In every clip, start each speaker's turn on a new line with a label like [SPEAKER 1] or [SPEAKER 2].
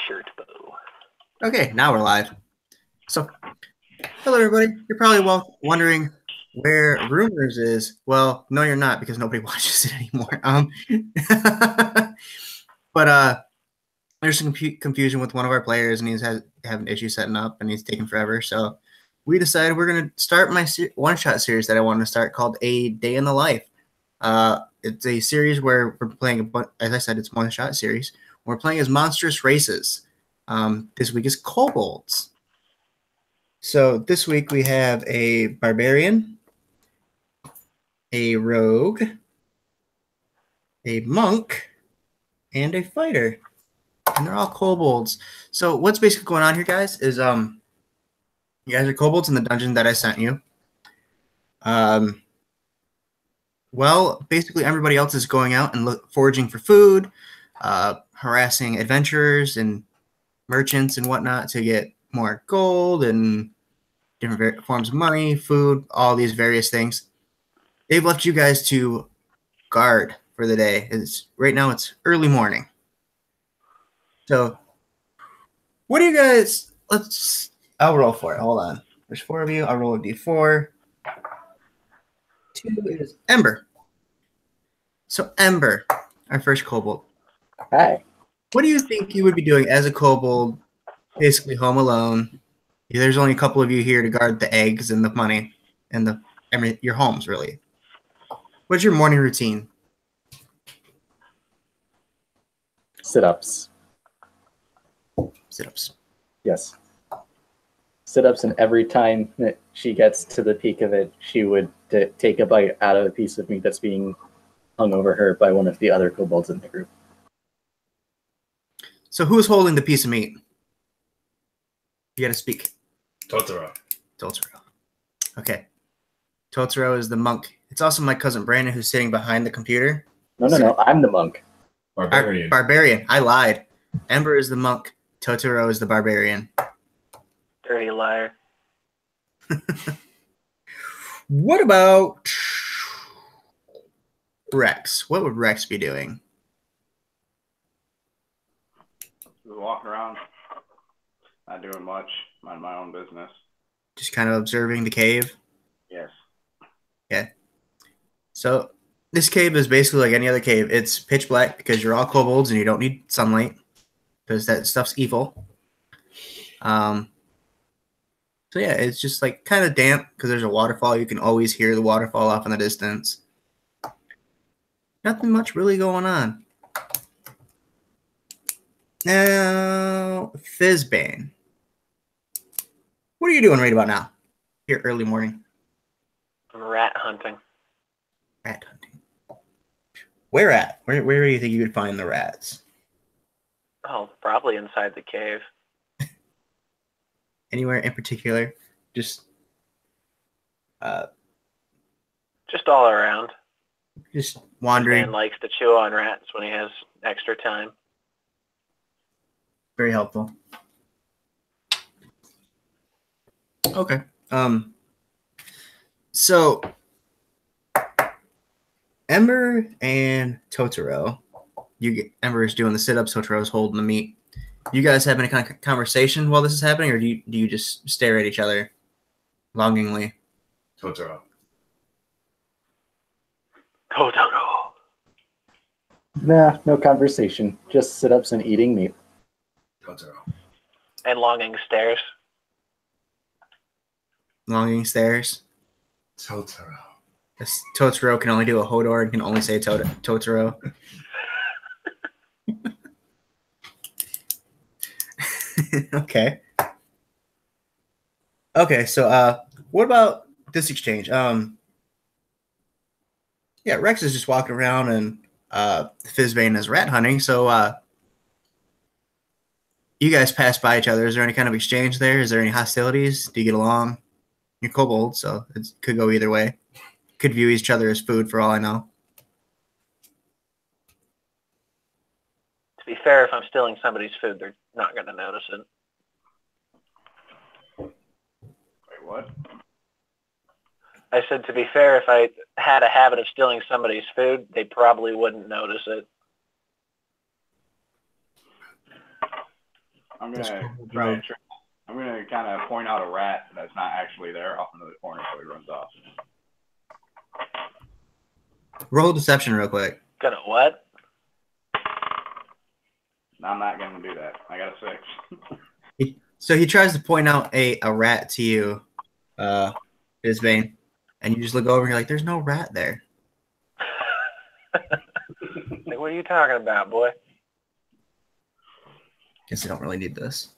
[SPEAKER 1] shirt bow.
[SPEAKER 2] Okay, now we're live. So, hello everybody. You're probably wondering where Rumors is. Well, no, you're not because nobody watches it anymore. But there's some confusion with one of our players, and he's having issues setting up, and he's taking forever. So, we decided we're gonna start my one-shot series that I wanted to start called A Day in the Life. It's a series where we're playing, as I said, it's a one-shot series. We're playing as monstrous races. This week is Kobolds. So this week we have a barbarian, a rogue, a monk, and a fighter. And they're all kobolds. So what's basically going on here, guys, is you guys are kobolds in the dungeon that I sent you. Well, basically everybody else is going out and foraging for food, harassing adventurers and merchants and whatnot to get more gold and different forms of money, food, all these various things. They've left you guys to guard for the day. Right now it's early morning. So what do you guys, I'll roll for it. Hold on. There's 4 of you. I'll roll a d4. 2 is Ember. So Ember, our first kobold.
[SPEAKER 3] Hi.
[SPEAKER 2] What do you think you would be doing as a kobold, basically home alone? There's only a couple of you here to guard the eggs and the money and your homes, really. What's your morning routine?
[SPEAKER 3] Sit-ups.
[SPEAKER 2] Sit-ups.
[SPEAKER 3] Yes. Sit-ups, and every time that she gets to the peak of it, she would take a bite out of a piece of meat that's being hung over her by one of the other kobolds in the group.
[SPEAKER 2] So who's holding the piece of meat? You gotta speak.
[SPEAKER 4] Totoro.
[SPEAKER 2] Okay. Totoro is the monk. It's also my cousin Brandon who's sitting behind the computer.
[SPEAKER 3] No. I'm the monk.
[SPEAKER 4] Barbarian.
[SPEAKER 2] Barbarian. I lied. Ember is the monk. Totoro is the barbarian.
[SPEAKER 1] Dirty liar.
[SPEAKER 2] What about Rex? What would Rex be doing?
[SPEAKER 5] Just walking around, not doing much, mind my own business.
[SPEAKER 2] Just kind of observing the cave?
[SPEAKER 5] Yes.
[SPEAKER 2] Yeah. So this cave is basically like any other cave. It's pitch black because you're all kobolds and you don't need sunlight because that stuff's evil. So yeah, it's just like kind of damp because there's a waterfall. You can always hear the waterfall off in the distance. Nothing much really going on. Now, Fizzbane. What are you doing right about now? Here, early morning.
[SPEAKER 1] I'm rat hunting.
[SPEAKER 2] Rat hunting. Where at? Where do you think you would find the rats?
[SPEAKER 1] Oh, probably inside the cave.
[SPEAKER 2] Anywhere in particular? Just
[SPEAKER 1] all around.
[SPEAKER 2] Just wandering.
[SPEAKER 1] Man likes to chew on rats when he has extra time.
[SPEAKER 2] Very helpful. Okay. So Ember and Totoro. Ember is doing the sit-ups, Totoro is holding the meat. You guys have any kind of conversation while this is happening, or do you just stare at each other longingly?
[SPEAKER 4] Totoro.
[SPEAKER 1] Totoro.
[SPEAKER 3] Nah, no conversation. Just sit-ups and eating meat.
[SPEAKER 4] Totoro.
[SPEAKER 1] And longing stares.
[SPEAKER 2] Longing stares.
[SPEAKER 4] Totoro.
[SPEAKER 2] Totoro can only do a Hodor and can only say Totoro. Okay. Okay, so what about this exchange? Yeah, Rex is just walking around and Fizzbane is rat hunting, so you guys pass by each other. Is there any kind of exchange there? Is there any hostilities? Do you get along? You're kobold, so it could go either way. Could view each other as food for all I know.
[SPEAKER 1] To be fair, if I'm stealing somebody's food, they're not going to notice it.
[SPEAKER 5] Wait, what?
[SPEAKER 1] I said, to be fair, if I had a habit of stealing somebody's food, they probably wouldn't notice it.
[SPEAKER 5] I'm
[SPEAKER 2] This
[SPEAKER 5] gonna
[SPEAKER 2] kobold
[SPEAKER 5] try
[SPEAKER 2] rogue.
[SPEAKER 5] and trick. I'm gonna kind of point out a rat that's not actually there off into the corner so he runs off.
[SPEAKER 2] Roll deception real quick.
[SPEAKER 1] Gonna what?
[SPEAKER 5] I'm not gonna do that. I got a 6.
[SPEAKER 2] So he tries to point out a rat to you, Bisbane, and you just look over and you're like, "There's no rat there."
[SPEAKER 1] Like, what are you talking about, boy?
[SPEAKER 2] Guess I don't really need this.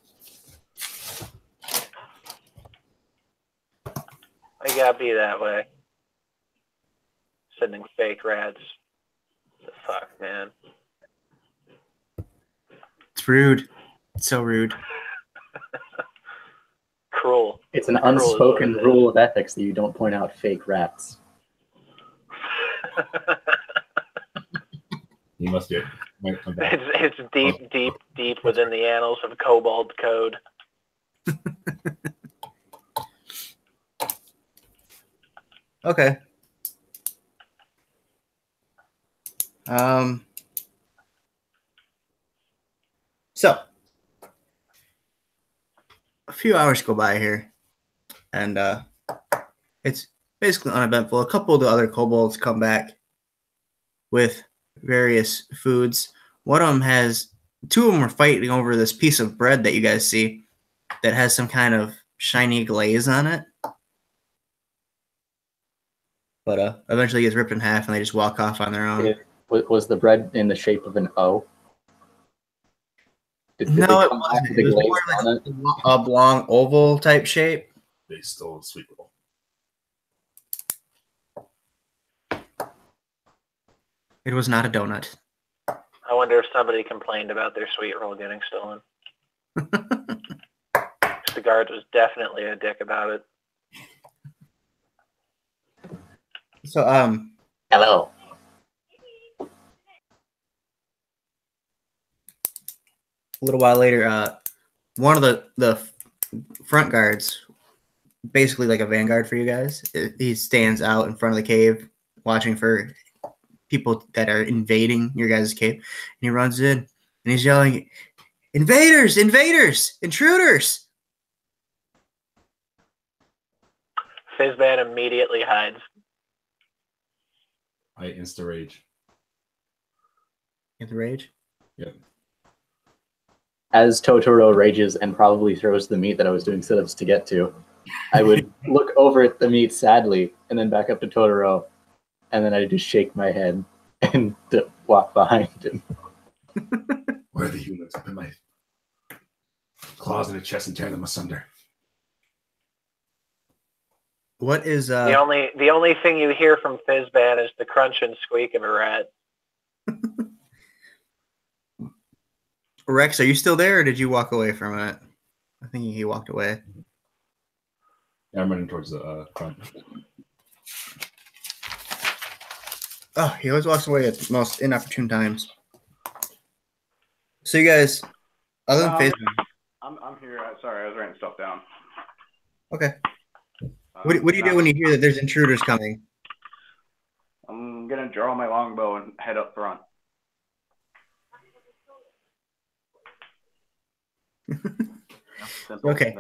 [SPEAKER 1] I gotta be that way. Sending fake rats. The fuck, man.
[SPEAKER 2] It's rude. It's so rude.
[SPEAKER 1] Cruel.
[SPEAKER 3] It's an
[SPEAKER 1] Cruel is what
[SPEAKER 3] unspoken
[SPEAKER 1] it is.
[SPEAKER 3] rule of ethics that you don't point out fake rats.
[SPEAKER 4] You must get. Might come back.
[SPEAKER 1] It's deep within the annals of Kobold code.
[SPEAKER 2] Okay. So a few hours go by here, and it's basically uneventful. A couple of the other kobolds come back with various foods. One of them two of them are fighting over this piece of bread that you guys see that has some kind of shiny glaze on it. But eventually gets ripped in half and they just walk off on their own.
[SPEAKER 3] Was the bread in the shape of an O?
[SPEAKER 2] No,
[SPEAKER 3] they
[SPEAKER 2] it
[SPEAKER 3] come back
[SPEAKER 2] wasn't.
[SPEAKER 3] with the
[SPEAKER 2] It was
[SPEAKER 3] glaze
[SPEAKER 2] more
[SPEAKER 3] on
[SPEAKER 2] like
[SPEAKER 3] it?
[SPEAKER 2] a oblong oval type shape.
[SPEAKER 4] They stole the sweet roll.
[SPEAKER 2] It was not a donut.
[SPEAKER 1] I wonder if somebody complained about their sweet roll getting stolen. The guard was definitely a dick about it.
[SPEAKER 2] So,
[SPEAKER 3] Hello.
[SPEAKER 2] a little while later, one of the front guards, basically like a vanguard for you guys, he stands out in front of the cave watching for people that are invading your guys' cave. And he runs in and he's yelling, "Invaders! Invaders! Intruders!"
[SPEAKER 1] Fizzban immediately hides.
[SPEAKER 4] I insta rage.
[SPEAKER 2] In the rage.
[SPEAKER 4] Yep.
[SPEAKER 3] As Totoro rages and probably throws the meat that I was doing sit-ups to get to, I would look over at the meat sadly and then back up to Totoro, and then I just shake my head and walk behind him.
[SPEAKER 4] Where are the humans? I put my claws in the chest and tear them asunder.
[SPEAKER 2] What is
[SPEAKER 1] The only thing you hear from Fizzban is the crunch and squeak of a rat.
[SPEAKER 2] Rex? Are you still there, or did you walk away from it? I think he walked away.
[SPEAKER 4] Yeah, I'm running towards the front.
[SPEAKER 2] Oh, he always walks away at the most inopportune times. So you guys, other than Fizzban,
[SPEAKER 5] I'm here. Sorry, I was writing stuff down.
[SPEAKER 2] okay. What do you do when you hear that there's intruders coming?
[SPEAKER 5] I'm gonna draw my longbow and head up front. Simple.
[SPEAKER 2] Okay.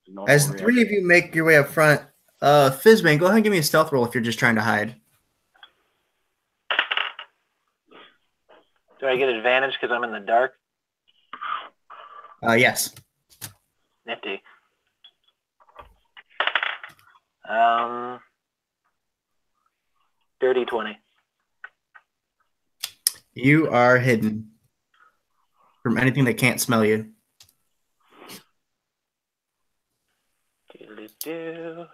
[SPEAKER 5] Normal
[SPEAKER 2] As the three of you make your way up front, Fizzbane, go ahead and give me a stealth roll if you're just trying to hide.
[SPEAKER 1] Do I get advantage because I'm in the dark?
[SPEAKER 2] Yes.
[SPEAKER 1] Nifty. Dirty 20.
[SPEAKER 2] You are hidden from anything that can't smell you.
[SPEAKER 1] Doo-doo-doo.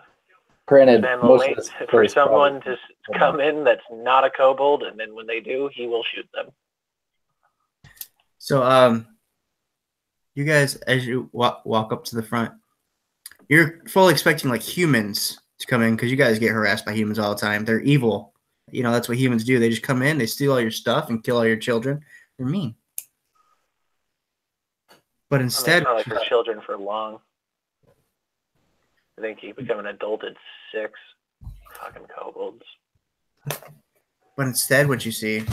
[SPEAKER 3] Granted,
[SPEAKER 1] Ben will
[SPEAKER 3] most
[SPEAKER 1] wait
[SPEAKER 3] of this
[SPEAKER 1] for
[SPEAKER 3] place
[SPEAKER 1] someone
[SPEAKER 3] probably-
[SPEAKER 1] to come in that's not a kobold, and then when they do, he will shoot them.
[SPEAKER 2] So, you guys, as you walk up to the front, you're fully expecting like humans to come in because you guys get harassed by humans all the time. They're evil. You know, that's what humans do. They just come in, they steal all your stuff and kill all your children. They're mean. But instead,
[SPEAKER 1] It's not like for children for long. I think you become an adult at 6. Fucking kobolds.
[SPEAKER 2] what you see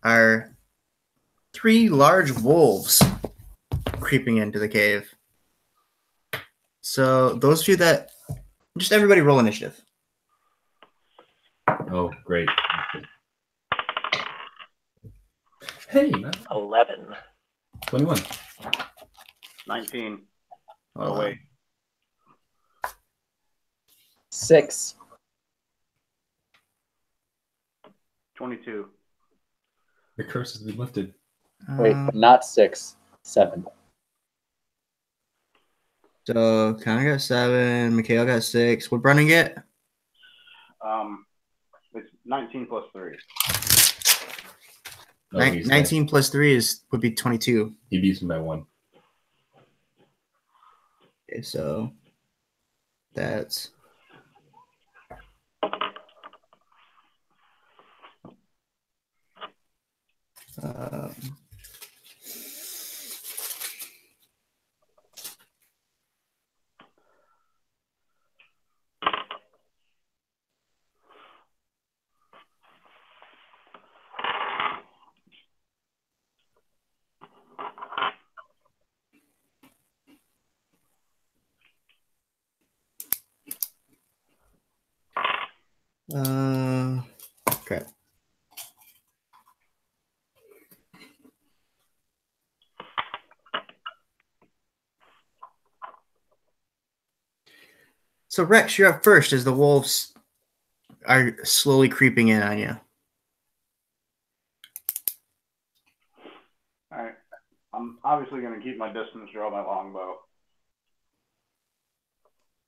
[SPEAKER 2] are 3 large wolves creeping into the cave. So those of you that just everybody roll initiative.
[SPEAKER 4] Oh, great. Hey,
[SPEAKER 1] 11.
[SPEAKER 4] 21.
[SPEAKER 5] 19.
[SPEAKER 2] Hold
[SPEAKER 5] Oh,
[SPEAKER 2] on.
[SPEAKER 5] wait.
[SPEAKER 3] 6.
[SPEAKER 5] 22.
[SPEAKER 4] The curse has been lifted.
[SPEAKER 3] Wait, not 6. 7.
[SPEAKER 2] So Connor got 7, Mikhail got 6. What Brennan get?
[SPEAKER 5] It's 19 plus 3.
[SPEAKER 4] No, he's
[SPEAKER 2] 19 plus 3 would be 22.
[SPEAKER 4] He beats me by 1.
[SPEAKER 2] Okay, so that's um, crap. So Rex, you're up first as the wolves are slowly creeping in on you.
[SPEAKER 5] Alright. I'm obviously going to keep my distance, draw my longbow.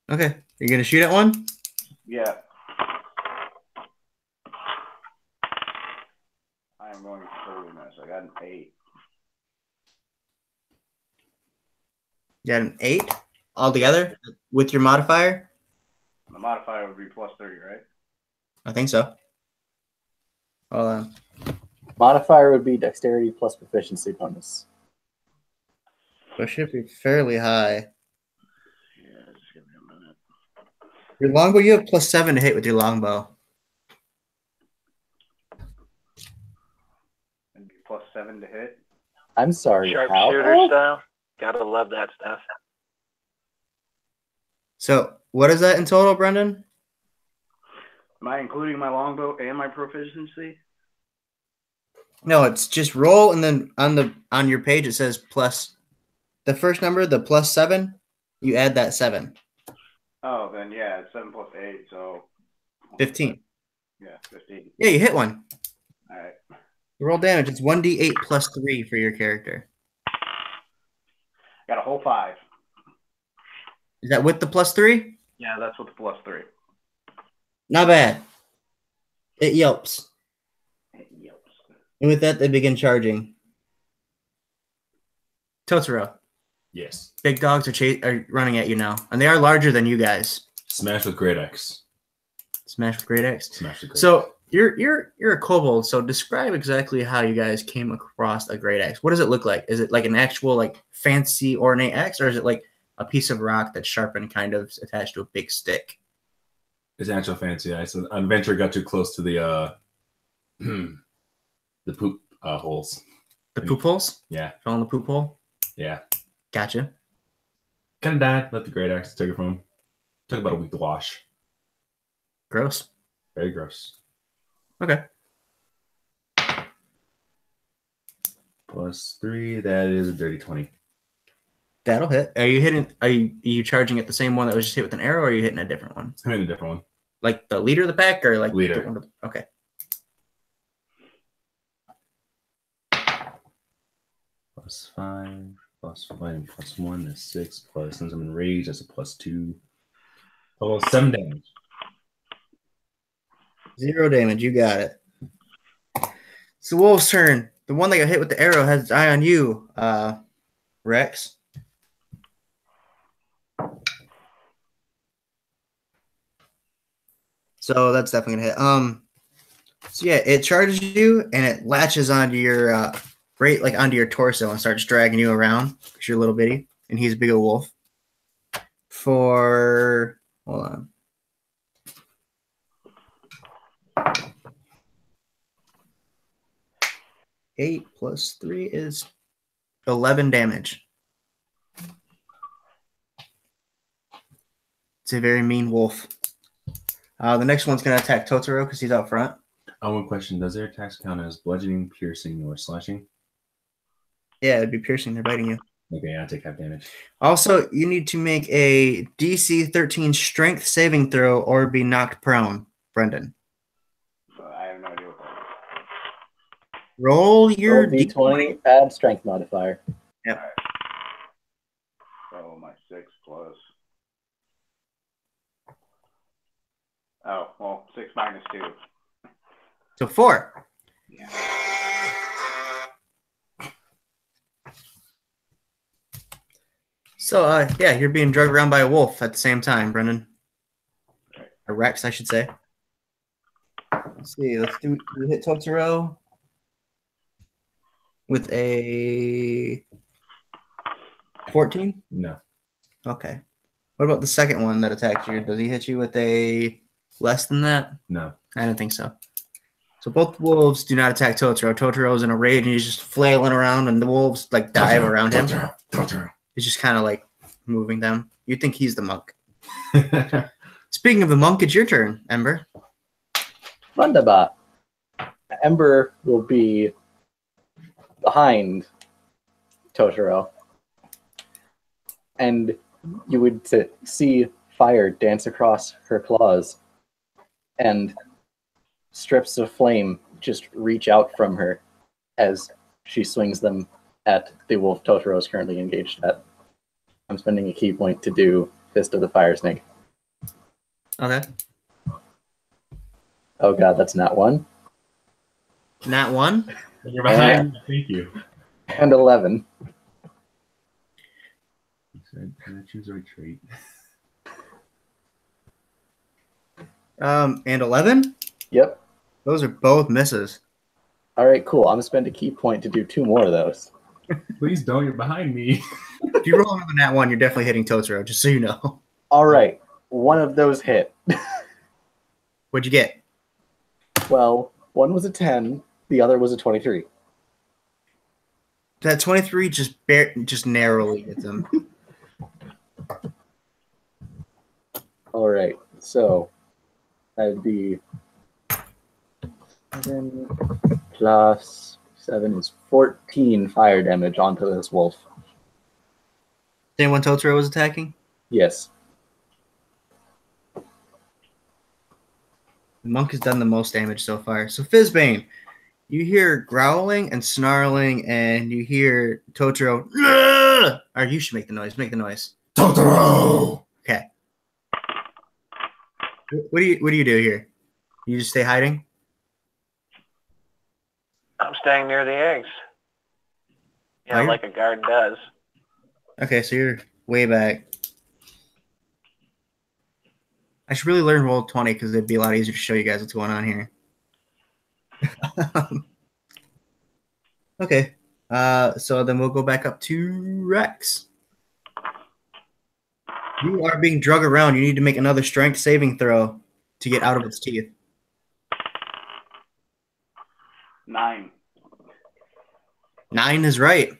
[SPEAKER 2] Okay, you're gonna shoot at one.
[SPEAKER 5] Yeah. I am going to totally miss. I got an 8.
[SPEAKER 2] You got an 8 altogether with your modifier.
[SPEAKER 5] The modifier would be plus 30, right?
[SPEAKER 2] I think so. Hold on.
[SPEAKER 3] Modifier would be dexterity plus proficiency bonus.
[SPEAKER 2] It should be fairly high.
[SPEAKER 5] Yeah, just give me a minute.
[SPEAKER 2] Your longbow, you have +7 to hit with your longbow.
[SPEAKER 5] It'd be plus 7 to hit.
[SPEAKER 3] I'm sorry.
[SPEAKER 1] Sharpshooter
[SPEAKER 3] how?
[SPEAKER 1] style. Gotta love that stuff.
[SPEAKER 2] So what is that in total, Brendan?
[SPEAKER 5] Am I including my longbow and my proficiency?
[SPEAKER 2] No, it's just roll, and then on your page it says plus the first number, the +7. You add that 7.
[SPEAKER 5] Oh, then yeah, it's 7 plus 8, so
[SPEAKER 2] 15.
[SPEAKER 5] yeah, 15.
[SPEAKER 2] Yeah, you hit one.
[SPEAKER 5] All right.
[SPEAKER 2] Roll damage. It's 1d8 plus 3 for your character.
[SPEAKER 5] Got a whole 5.
[SPEAKER 2] Is that with the +3?
[SPEAKER 5] Yeah, that's with the plus 3.
[SPEAKER 2] Not bad. It yelps.
[SPEAKER 5] It yelps.
[SPEAKER 2] And with that, they begin charging. Totoro.
[SPEAKER 4] Yes.
[SPEAKER 2] Big dogs are running at you now, and they are larger than you guys.
[SPEAKER 4] Smash with great X.
[SPEAKER 2] Smash with great X.
[SPEAKER 4] Smash with great
[SPEAKER 2] So you're a kobold. So describe exactly how you guys came across a great axe. What does it look like? Is it like an actual like fancy ornate axe, or is it like a piece of rock that's sharpened, kind of attached to a big stick?
[SPEAKER 4] It's actual fancy ice. An adventure got too close to the the poop holes.
[SPEAKER 2] The poop holes?
[SPEAKER 4] Yeah.
[SPEAKER 2] Fell in the poop hole?
[SPEAKER 4] Yeah.
[SPEAKER 2] Gotcha.
[SPEAKER 4] Kind of died. Left the great axe. Took it from him. Took about a week to wash.
[SPEAKER 2] Gross.
[SPEAKER 4] Very gross.
[SPEAKER 2] Okay.
[SPEAKER 4] +3. That is a dirty 20.
[SPEAKER 2] That'll hit. Are you charging at the same one that was just hit with an arrow, or are you hitting a different one?
[SPEAKER 4] I'm in a different one.
[SPEAKER 2] Like the leader of the pack, or like
[SPEAKER 4] Leader.
[SPEAKER 2] the one okay.
[SPEAKER 4] +5, +5, +1 is 6. Plus, since I'm in rage, that's a +2. Oh, 7 damage.
[SPEAKER 2] 0 damage. You got it. It's the wolf's turn. The one that got hit with the arrow has its eye on you, Rex. So that's definitely gonna hit. So yeah, it charges you and it latches onto your onto your torso and starts dragging you around because you're a little bitty and he's a big old wolf. Hold on. Eight plus 3 is 11 damage. It's a very mean wolf. The next one's going to attack Totoro because he's out front.
[SPEAKER 4] One question. Does their attacks count as bludgeoning, piercing, or slashing?
[SPEAKER 2] Yeah, it'd be piercing. They're biting you.
[SPEAKER 4] Okay, I take half damage.
[SPEAKER 2] Also, you need to make a DC 13 strength saving throw or be knocked prone, Brendan.
[SPEAKER 5] I have no idea what that is.
[SPEAKER 2] Roll your
[SPEAKER 3] Roll D20, add strength modifier.
[SPEAKER 2] Yep.
[SPEAKER 5] Alright. So my 6 plus. Oh, well, 6 minus 2.
[SPEAKER 2] So 4.
[SPEAKER 5] Yeah.
[SPEAKER 2] So, yeah, you're being drugged around by a wolf at the same time, Brendan. A Rex, I should say. Let's see. Let's do. We hit Totoro with a 14.
[SPEAKER 4] No.
[SPEAKER 2] Okay. What about the second one that attacked you? Does he hit you with a less than that?
[SPEAKER 4] No.
[SPEAKER 2] I don't think so. So both wolves do not attack Totoro. Totoro's in a rage and he's just flailing around, and the wolves like dive around him.
[SPEAKER 4] Totoro.
[SPEAKER 2] He's just kind of like moving them. You think he's the monk. Speaking of the monk, it's your turn, Ember.
[SPEAKER 3] Wunderbar. Ember will be behind Totoro. And you would see fire dance across her claws. And strips of flame just reach out from her as she swings them at the wolf Totoro is currently engaged at. I'm spending a key point to do Fist of the Fire Snake.
[SPEAKER 2] Okay.
[SPEAKER 3] Oh god, that's not one.
[SPEAKER 2] Nat 1.
[SPEAKER 4] You're behind. Thank you.
[SPEAKER 3] And 11.
[SPEAKER 4] Can I choose a retreat?
[SPEAKER 2] And 11.
[SPEAKER 3] Yep.
[SPEAKER 2] Those are both misses.
[SPEAKER 3] Alright, cool. I'm gonna spend a key point to do 2 more of those.
[SPEAKER 4] Please don't. You're behind me.
[SPEAKER 2] If you roll another Nat 1, you're definitely hitting Totoro, just so you know.
[SPEAKER 3] Alright, one of those hit.
[SPEAKER 2] What'd you get?
[SPEAKER 3] Well, one was a 10, the other was a 23.
[SPEAKER 2] That 23 just narrowly hits him.
[SPEAKER 3] Alright, so that'd be 7 plus 7 is 14 fire damage onto this wolf.
[SPEAKER 2] Same one Totoro was attacking?
[SPEAKER 3] Yes.
[SPEAKER 2] The monk has done the most damage so far. So Fizzbane, you hear growling and snarling, and you hear Totoro. "Ugh!" Or you should make the noise. Make the noise.
[SPEAKER 4] Totoro.
[SPEAKER 2] Okay. What do you do here? You just stay hiding?
[SPEAKER 1] I'm staying near the eggs. Yeah,
[SPEAKER 2] Oh,
[SPEAKER 1] like a guard does.
[SPEAKER 2] Okay, so you're way back. I should really learn Roll20 because it'd be a lot easier to show you guys what's going on here. Okay. So then we'll go back up to Rex. You are being drugged around. You need to make another strength saving throw to get out of its teeth.
[SPEAKER 5] 9.
[SPEAKER 2] 9 is right.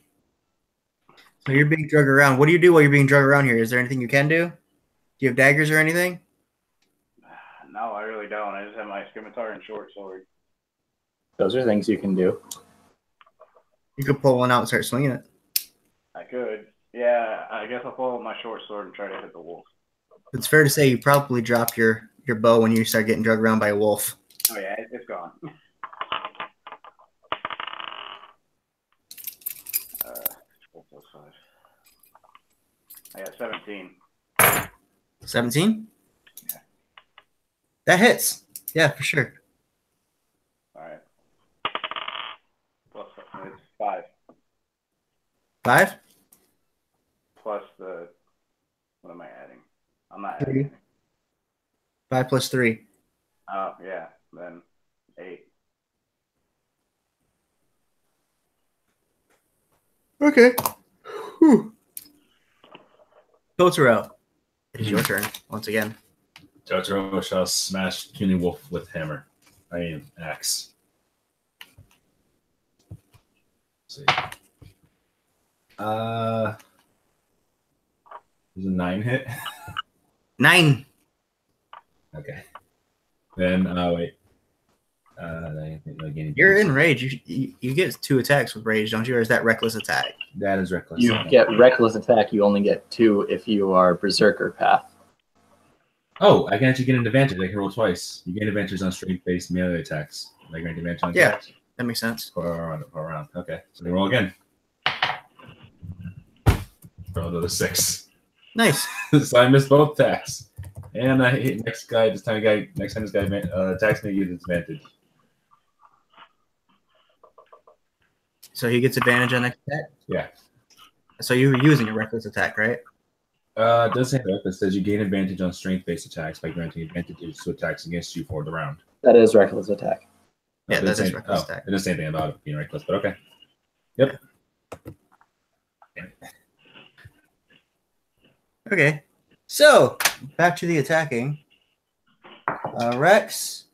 [SPEAKER 2] So you're being drugged around. What do you do while you're being drugged around here? Is there anything you can do? Do you have daggers or anything?
[SPEAKER 5] No, I really don't. I just have my scimitar and short sword.
[SPEAKER 3] Those are things you can do.
[SPEAKER 2] You could pull one out and start swinging it.
[SPEAKER 5] I could. Yeah, I guess I'll pull out my short sword and try to hit the wolf.
[SPEAKER 2] It's fair to say you probably dropped your bow when you start getting drugged around by a wolf.
[SPEAKER 5] Oh yeah, it's gone. 12 plus 5. I got 17.
[SPEAKER 2] 17?
[SPEAKER 5] Yeah.
[SPEAKER 2] That hits. Yeah, for sure.
[SPEAKER 5] Alright. Plus it's 5.
[SPEAKER 2] 5?
[SPEAKER 5] Plus the, what am I adding? I'm not
[SPEAKER 2] 3.
[SPEAKER 5] adding.
[SPEAKER 2] 5 plus 3.
[SPEAKER 5] Oh yeah, then 8.
[SPEAKER 2] Okay. Whew. Totoro, it is your turn once again.
[SPEAKER 4] Totoro shall smash Puny Wolf with hammer. I mean, axe. Let's see. Does a 9 hit?
[SPEAKER 2] 9
[SPEAKER 4] Okay. Then wait.
[SPEAKER 2] You're in rage. You get 2 attacks with rage, don't you? Or is that reckless attack?
[SPEAKER 4] That is reckless.
[SPEAKER 3] You get reckless attack. You only get 2 if you are berserker path.
[SPEAKER 4] Oh, I can actually get an advantage. I can roll twice. You gain advantage on strength-based melee attacks. I gain advantage on
[SPEAKER 2] Yeah.
[SPEAKER 4] attacks.
[SPEAKER 2] That makes sense.
[SPEAKER 4] For a round. Okay. So they roll again. Roll another 6.
[SPEAKER 2] Nice.
[SPEAKER 4] So I missed both attacks. And I hit next time this guy attacks me, he gets advantage.
[SPEAKER 2] So he gets advantage on next attack?
[SPEAKER 4] Yeah.
[SPEAKER 2] So you were using a reckless attack, right?
[SPEAKER 4] It does say that. It says you gain advantage on strength-based attacks by granting advantages to attacks against you for the round.
[SPEAKER 3] That is reckless attack.
[SPEAKER 2] Yeah,
[SPEAKER 4] It
[SPEAKER 2] that
[SPEAKER 4] doesn't
[SPEAKER 2] is
[SPEAKER 4] say-
[SPEAKER 2] reckless attack.
[SPEAKER 4] It doesn't say anything about it being reckless, but okay. Yep.
[SPEAKER 2] Okay. So, back to the attacking. Rex,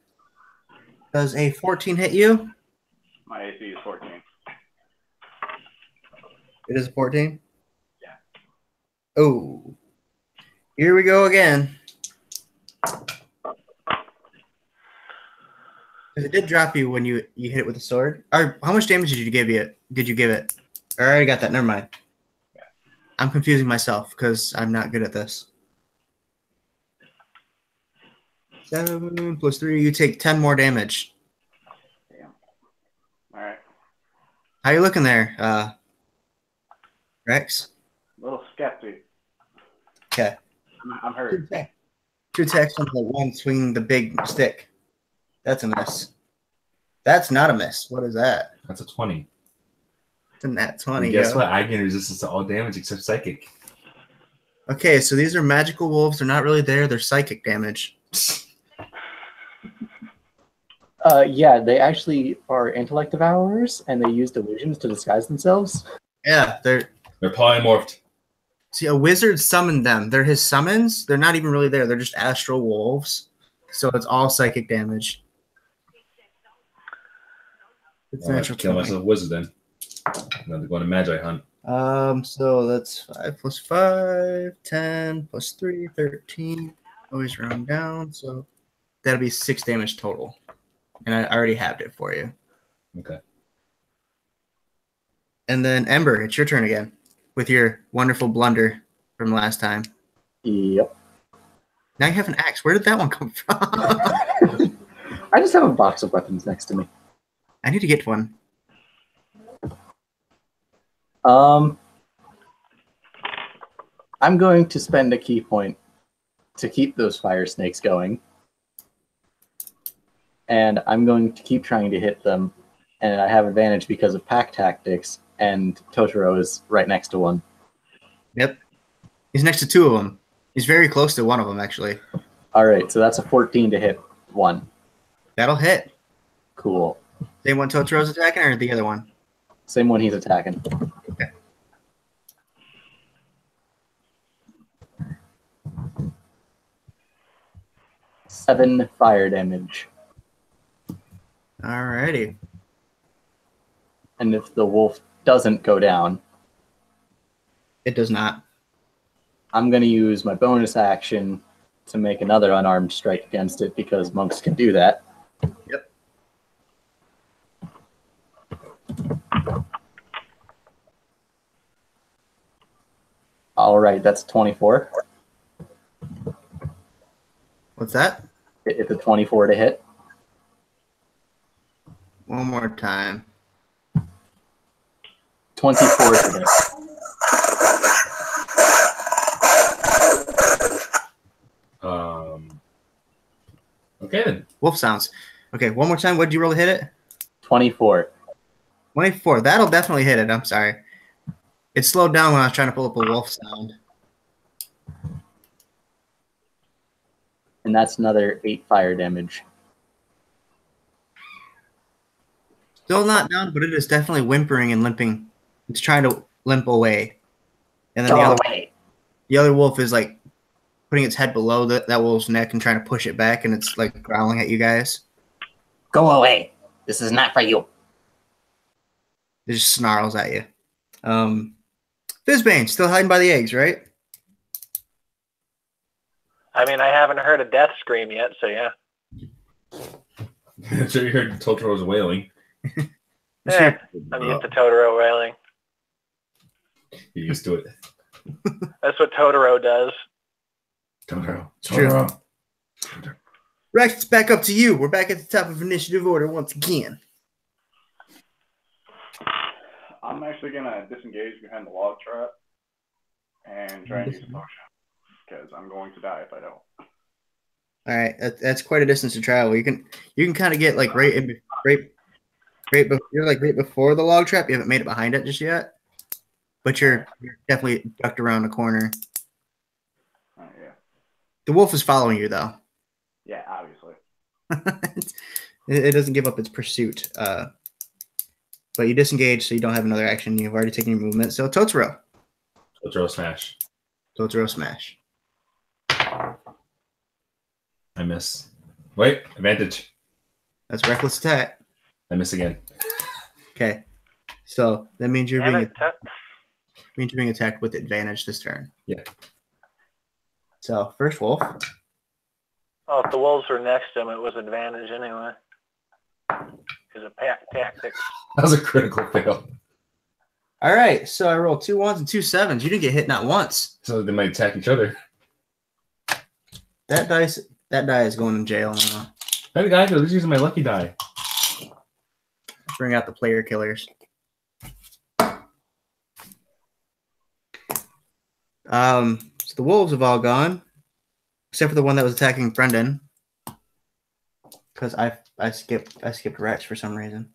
[SPEAKER 2] does a 14 hit you?
[SPEAKER 5] My AC is 14.
[SPEAKER 2] It is a 14?
[SPEAKER 5] Yeah.
[SPEAKER 2] Oh. Here we go again. 'Cause it did drop you when you hit it with a sword. Or how much damage did you give it? I already got that. Never mind.
[SPEAKER 5] Yeah.
[SPEAKER 2] I'm confusing myself because I'm not good at this. 7 plus 3, you take 10 more damage.
[SPEAKER 5] Damn. All right.
[SPEAKER 2] How you looking there, Rex?
[SPEAKER 5] A little skeptic.
[SPEAKER 2] Okay.
[SPEAKER 5] I'm hurt.
[SPEAKER 2] 2 attacks on the one swinging the big stick. That's a miss. That's not a miss. What is that?
[SPEAKER 4] That's a 20.
[SPEAKER 2] It's a nat 20.
[SPEAKER 4] And guess
[SPEAKER 2] yo.
[SPEAKER 4] what? I gain resistance to all damage except psychic.
[SPEAKER 2] Okay, so these are magical wolves. They're not really there. They're psychic damage.
[SPEAKER 3] Yeah, they actually are intellect devourers, and they use delusions to disguise themselves.
[SPEAKER 2] Yeah,
[SPEAKER 4] They're polymorphed.
[SPEAKER 2] see, a wizard summoned them. They're his summons. They're not even really there. They're just astral wolves. So it's all psychic damage. It's
[SPEAKER 4] I'll
[SPEAKER 2] natural
[SPEAKER 4] kill
[SPEAKER 2] 20.
[SPEAKER 4] myself wizard then. I'm going to go on a magi hunt.
[SPEAKER 2] So that's 5 plus 5, 10 plus 3, 13. Always round down. So that'll be 6 damage total. And I already halved it for you.
[SPEAKER 4] Okay.
[SPEAKER 2] And then Ember, it's your turn again with your wonderful blunder from last time.
[SPEAKER 3] Yep.
[SPEAKER 2] Now you have an axe. Where did that one come from?
[SPEAKER 3] I just have a box of weapons next to me.
[SPEAKER 2] I need to get one.
[SPEAKER 3] I'm going to spend a key point to keep those fire snakes going. And I'm going to keep trying to hit them. And I have advantage because of pack tactics, and Totoro is right next to one.
[SPEAKER 2] Yep. He's next to 2 of them. He's very close to one of them, actually.
[SPEAKER 3] All right, so that's a 14 to hit one.
[SPEAKER 2] That'll hit.
[SPEAKER 3] Cool.
[SPEAKER 2] Same one Totoro's attacking or the other one?
[SPEAKER 3] Same one he's attacking.
[SPEAKER 2] Okay.
[SPEAKER 3] Seven fire damage.
[SPEAKER 2] Alrighty.
[SPEAKER 3] And if the wolf doesn't go down,
[SPEAKER 2] It does not.
[SPEAKER 3] I'm going to use my bonus action to make another unarmed strike against it because monks can do that.
[SPEAKER 2] Yep.
[SPEAKER 3] All right, that's 24.
[SPEAKER 2] What's that?
[SPEAKER 3] It's a 24 to hit.
[SPEAKER 2] One more time.
[SPEAKER 3] 24 to hit.
[SPEAKER 4] Okay then.
[SPEAKER 2] Wolf sounds. Okay, one more time. What did you roll to hit it?
[SPEAKER 3] 24.
[SPEAKER 2] 24. That'll definitely hit it. I'm sorry. It slowed down when I was trying to pull up a wolf sound.
[SPEAKER 3] And that's another 8 fire damage.
[SPEAKER 2] Still not down, but it is definitely whimpering and limping. It's trying to limp away. And then the other wolf is like putting its head below that wolf's neck and trying to push it back, and it's like growling at you guys.
[SPEAKER 6] Go away. This is not for you.
[SPEAKER 2] It just snarls at you. Fizzbane, still hiding by the eggs, right?
[SPEAKER 1] I mean, I haven't heard a death scream yet, so yeah.
[SPEAKER 4] I'm sure you heard Totoro's wailing.
[SPEAKER 1] Eh, I'm used to Totoro wailing.
[SPEAKER 4] You're used to it.
[SPEAKER 1] That's what Totoro does.
[SPEAKER 4] Totoro.
[SPEAKER 2] True.
[SPEAKER 4] Totoro.
[SPEAKER 2] Rex, it's back up to you. We're back at the top of initiative order once again.
[SPEAKER 5] I'm actually gonna disengage behind the log trap and try and use a potion because I'm going to die if I don't.
[SPEAKER 2] All right, that's quite a distance to travel. You can kind of get like right before the log trap. You haven't made it behind it just yet, but you're definitely ducked around the corner.
[SPEAKER 5] Yeah.
[SPEAKER 2] The wolf is following you though.
[SPEAKER 5] Yeah, obviously.
[SPEAKER 2] It doesn't give up its pursuit. But you disengage, so you don't have another action. You've already taken your movement. So Totoro.
[SPEAKER 4] Totoro smash.
[SPEAKER 2] Totoro smash.
[SPEAKER 4] I miss. Wait, advantage.
[SPEAKER 2] That's reckless attack.
[SPEAKER 4] I miss again.
[SPEAKER 2] Okay. So that means you're
[SPEAKER 1] Damn
[SPEAKER 2] being attacked with advantage this turn.
[SPEAKER 4] Yeah.
[SPEAKER 2] So first wolf.
[SPEAKER 1] Oh, if the wolves were next to him, it was advantage anyway. Because of pack tactics.
[SPEAKER 4] That was a critical fail.
[SPEAKER 2] All right. So I rolled 2 1s and 2 7s. You didn't get hit not once.
[SPEAKER 4] So they might attack each other.
[SPEAKER 2] That die is going in jail now.
[SPEAKER 4] Hey guys, I was using my lucky die.
[SPEAKER 2] Bring out the player killers. So the wolves have all gone, except for the one that was attacking Brendan. Because I skipped Rex for some reason,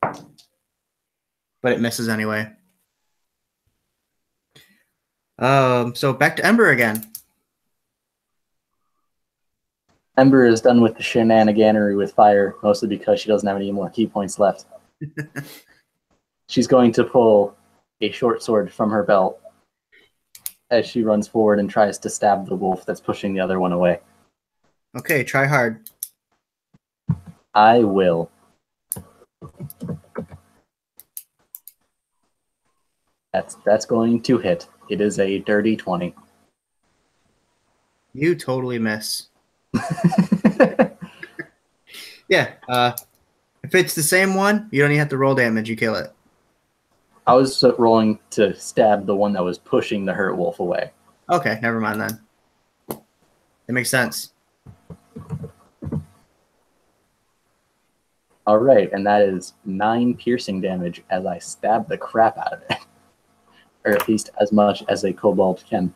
[SPEAKER 2] but it misses anyway. So back to Ember again.
[SPEAKER 3] Ember is done with the shenaniganery with fire, mostly because she doesn't have any more key points left. She's going to pull a short sword from her belt as she runs forward and tries to stab the wolf that's pushing the other one away.
[SPEAKER 2] Okay, try hard.
[SPEAKER 3] I will. That's going to hit. It is a dirty 20.
[SPEAKER 2] You totally miss. Yeah. If it's the same one, you don't even have to roll damage. You kill it.
[SPEAKER 3] I was rolling to stab the one that was pushing the hurt wolf away.
[SPEAKER 2] Okay, never mind then. It makes sense.
[SPEAKER 3] All right, and that is 9 piercing damage as I stab the crap out of it. Or at least as much as a kobold can.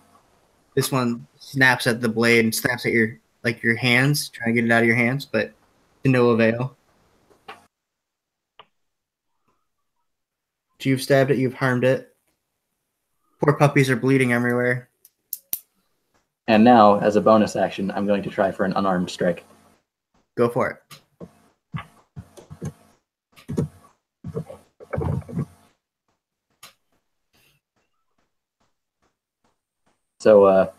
[SPEAKER 2] This one snaps at the blade and snaps at your hands, trying to get it out of your hands, but to no avail. You've stabbed it, you've harmed it. Poor puppies are bleeding everywhere.
[SPEAKER 3] And now, as a bonus action, I'm going to try for an unarmed strike.
[SPEAKER 2] Go for it.
[SPEAKER 3] So,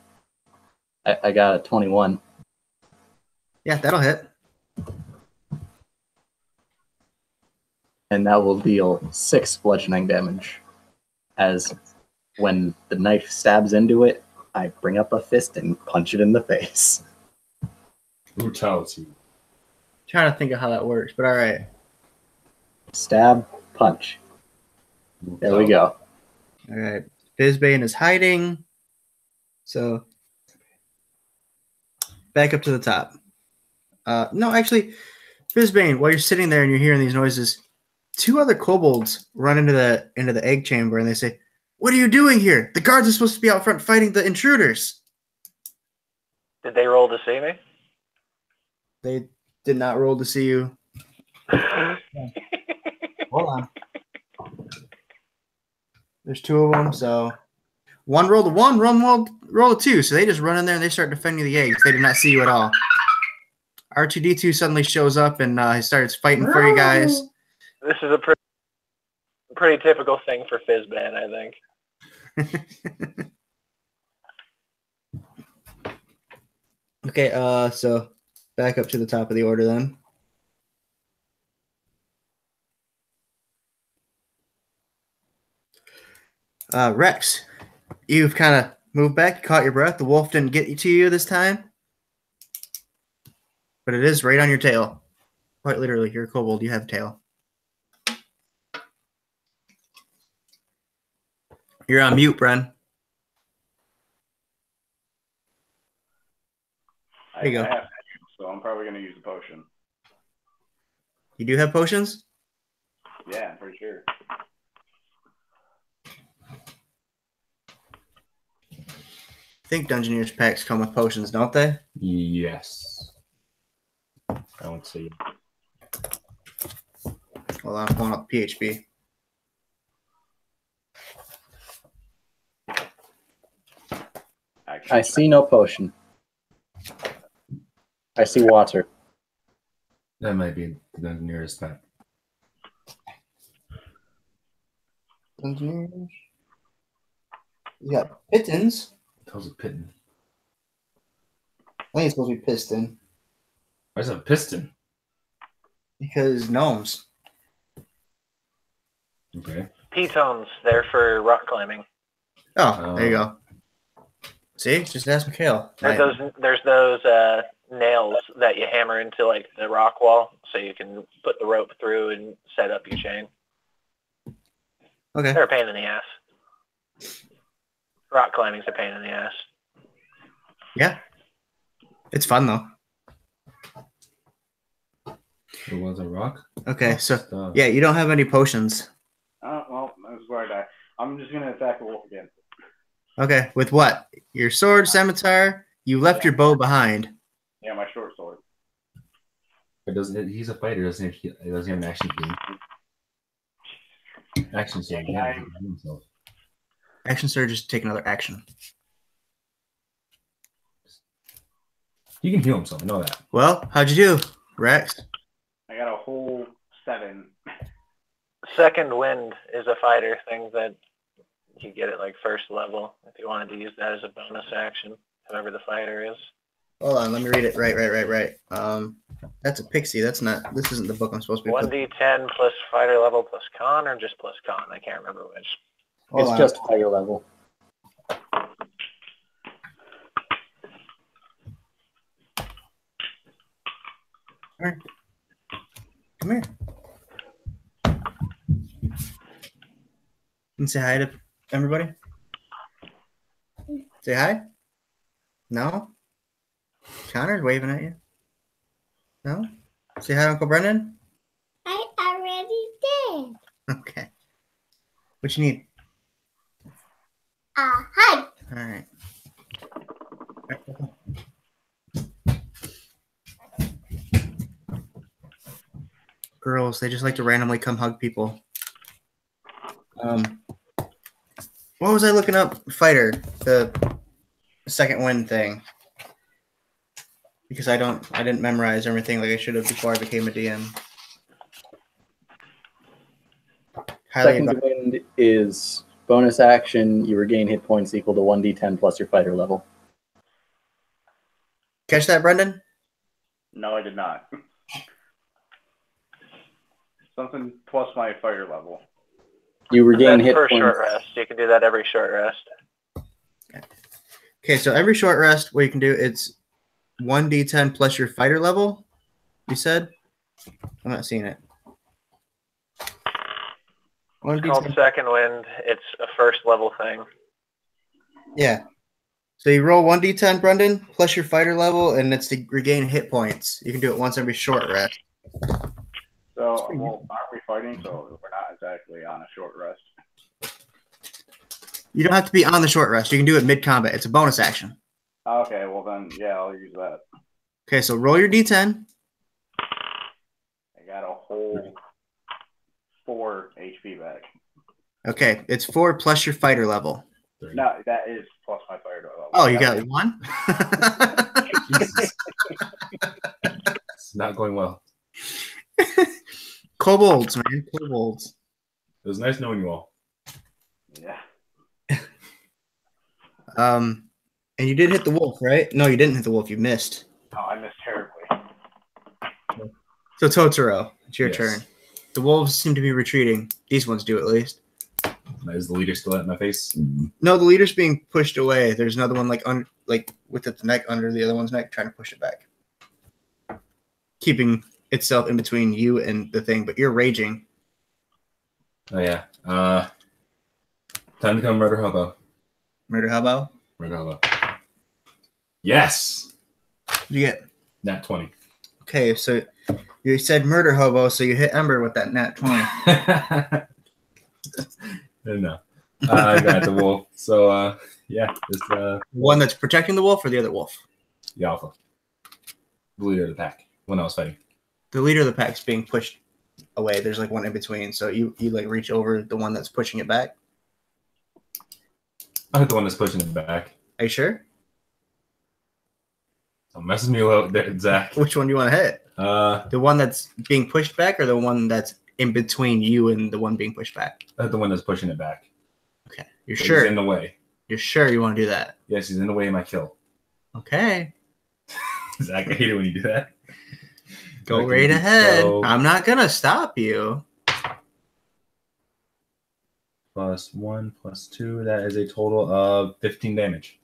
[SPEAKER 3] I got a 21.
[SPEAKER 2] Yeah, that'll hit.
[SPEAKER 3] And that will deal 6 bludgeoning damage. As when the knife stabs into it, I bring up a fist and punch it in the face.
[SPEAKER 4] Brutality.
[SPEAKER 2] Trying to think of how that works, but all right.
[SPEAKER 3] Stab, punch. There we go.
[SPEAKER 2] All right. Fizbane is hiding. So back up to the top. No, actually, Fizbane, while you're sitting there and you're hearing these noises, 2 other kobolds run into the egg chamber and they say, "What are you doing here? The guards are supposed to be out front fighting the intruders."
[SPEAKER 1] Did they roll to see me?
[SPEAKER 2] They did not roll to see you. Hold on. There's 2 of them, so one rolled a 1, roll a 2. So they just run in there and they start defending the eggs. They did not see you at all. R2D2 suddenly shows up and he starts fighting for you guys.
[SPEAKER 1] This is a pretty typical thing for Fizban, I think.
[SPEAKER 2] Okay, so back up to the top of the order then. Rex, you've kind of moved back, caught your breath. The wolf didn't get to you this time. But it is right on your tail. Quite literally, you're a kobold. You have a tail. You're on mute, Bren. There you go.
[SPEAKER 5] I have to, so I'm probably going to use a potion.
[SPEAKER 2] You do have potions?
[SPEAKER 5] Yeah, I'm pretty sure.
[SPEAKER 2] I think Dungeoneers packs come with potions, don't they?
[SPEAKER 4] Yes. I would say.
[SPEAKER 2] Well, I'm pulling up PHP.
[SPEAKER 5] Actually,
[SPEAKER 3] I see no potion. I see water.
[SPEAKER 4] That might be the nearest pack.
[SPEAKER 2] Dungeoneers. You got pitons.
[SPEAKER 4] How's a pitten?
[SPEAKER 2] I think it's supposed to be piston.
[SPEAKER 4] Why is it a piston?
[SPEAKER 2] Because gnomes.
[SPEAKER 4] Okay.
[SPEAKER 1] Petones, they're for rock climbing.
[SPEAKER 2] Oh, there you go. See? Just ask Mikhail.
[SPEAKER 1] There's those nails that you hammer into like the rock wall so you can put the rope through and set up your chain.
[SPEAKER 2] Okay.
[SPEAKER 1] They're a pain in the ass. Rock climbing's a pain in the ass.
[SPEAKER 2] Yeah. It's fun, though.
[SPEAKER 4] It was a rock?
[SPEAKER 2] Okay, so,
[SPEAKER 4] Stuff.
[SPEAKER 2] yeah, you don't have any potions.
[SPEAKER 5] well, this is where I die. I'm just going to attack the wolf again.
[SPEAKER 2] Okay, with what? Your sword, scimitar? You left your bow behind.
[SPEAKER 5] Yeah, my short sword.
[SPEAKER 4] It doesn't. He's a fighter. Doesn't he? Doesn't have an action game. Action sword. Yeah, he can heal himself.
[SPEAKER 2] Action surge, just take another action.
[SPEAKER 4] He can heal himself. I know that.
[SPEAKER 2] Well, how'd you do, Rex?
[SPEAKER 5] I got a whole 7.
[SPEAKER 1] Second wind is a fighter thing that you get at like first level if you wanted to use that as a bonus action, whoever the fighter is.
[SPEAKER 2] Hold on, let me read it. Right. That's a pixie. This isn't the book I'm supposed to be.
[SPEAKER 1] 1d10 plus fighter level plus con, or just plus con? I can't remember which.
[SPEAKER 2] Hold
[SPEAKER 3] It's
[SPEAKER 2] on.
[SPEAKER 3] just higher level.
[SPEAKER 2] Come here. And say hi to everybody. Say hi. No. Connor's waving at you. No. Say hi to Uncle Brendan.
[SPEAKER 7] I already did.
[SPEAKER 2] Okay. What you need?
[SPEAKER 7] Hi.
[SPEAKER 2] All right. Girls, they just like to randomly come hug people. What was I looking up? Fighter, the second wind thing. Because I didn't memorize everything like I should have before I became a DM.
[SPEAKER 3] Second wind is bonus action. You regain hit points equal to 1d10 plus your fighter level.
[SPEAKER 2] Catch that, Brendan?
[SPEAKER 5] No, I did not. Something plus my fighter level.
[SPEAKER 3] You regain
[SPEAKER 1] That's
[SPEAKER 3] hit
[SPEAKER 1] for
[SPEAKER 3] points.
[SPEAKER 1] short rest. You can do that every short rest.
[SPEAKER 2] Okay, so every short rest, what you can do, it's 1d10 plus your fighter level, you said? I'm not seeing it.
[SPEAKER 1] It's called second wind. It's a first level thing.
[SPEAKER 2] Yeah. So you roll 1d10, Brendan, plus your fighter level, and it's to regain hit points. You can do it once every short rest.
[SPEAKER 5] So, well, aren't we fighting? So we're not exactly on a short rest.
[SPEAKER 2] You don't have to be on the short rest. You can do it mid-combat. It's a bonus action.
[SPEAKER 5] Okay, well then, yeah, I'll use that.
[SPEAKER 2] Okay, so roll your d10.
[SPEAKER 5] I got a whole 4 HP back.
[SPEAKER 2] Okay, it's 4 plus your fighter level.
[SPEAKER 5] No, that is plus my fighter level.
[SPEAKER 2] Oh, you got 1?
[SPEAKER 4] It's not going well.
[SPEAKER 2] Kobolds, man. Kobolds.
[SPEAKER 4] It was nice knowing you all.
[SPEAKER 5] Yeah.
[SPEAKER 2] And you did hit the wolf, right? No, you didn't hit the wolf. You missed.
[SPEAKER 5] Oh, I missed terribly.
[SPEAKER 2] So Totoro, it's your
[SPEAKER 4] Yes.
[SPEAKER 2] turn. The wolves seem to be retreating. These ones do, at least.
[SPEAKER 4] Is the leader still at my face?
[SPEAKER 2] No, the leader's being pushed away. There's another one like with its neck under the other one's neck, trying to push it back. keeping itself in between you and the thing, but you're raging.
[SPEAKER 4] Oh yeah. Time to come murder hobo.
[SPEAKER 2] Murder hobo?
[SPEAKER 4] Murder hobo. Yes.
[SPEAKER 2] You get
[SPEAKER 4] Nat 20.
[SPEAKER 2] okay. So you said murder hobo, so you hit Ember with that nat 20.
[SPEAKER 4] No. I got the wolf. So yeah, just
[SPEAKER 2] One that's protecting the wolf or the other wolf?
[SPEAKER 4] the alpha. The leader of the pack when I was fighting.
[SPEAKER 2] The leader of the pack's being pushed away. There's like one in between, so you like reach over the one that's pushing it back.
[SPEAKER 4] I hit the one that's pushing it back.
[SPEAKER 2] Are you sure?
[SPEAKER 4] Don't mess me up there, Zach.
[SPEAKER 2] Which one do you want to hit?
[SPEAKER 4] The
[SPEAKER 2] The one that's being pushed back, or the one that's in between you and the one being pushed back?
[SPEAKER 4] I hit the one that's pushing it back.
[SPEAKER 2] Okay, you're
[SPEAKER 4] But
[SPEAKER 2] sure?
[SPEAKER 4] He's in the way.
[SPEAKER 2] You're sure you want to do that?
[SPEAKER 4] Yes, he's in the way of my kill.
[SPEAKER 2] Okay,
[SPEAKER 4] Zach, I hate it when you do that.
[SPEAKER 2] go
[SPEAKER 4] Okay,
[SPEAKER 2] right ahead.
[SPEAKER 4] so-
[SPEAKER 2] I'm not gonna stop you.
[SPEAKER 4] Plus 1, plus 2. That is a total of 15 damage.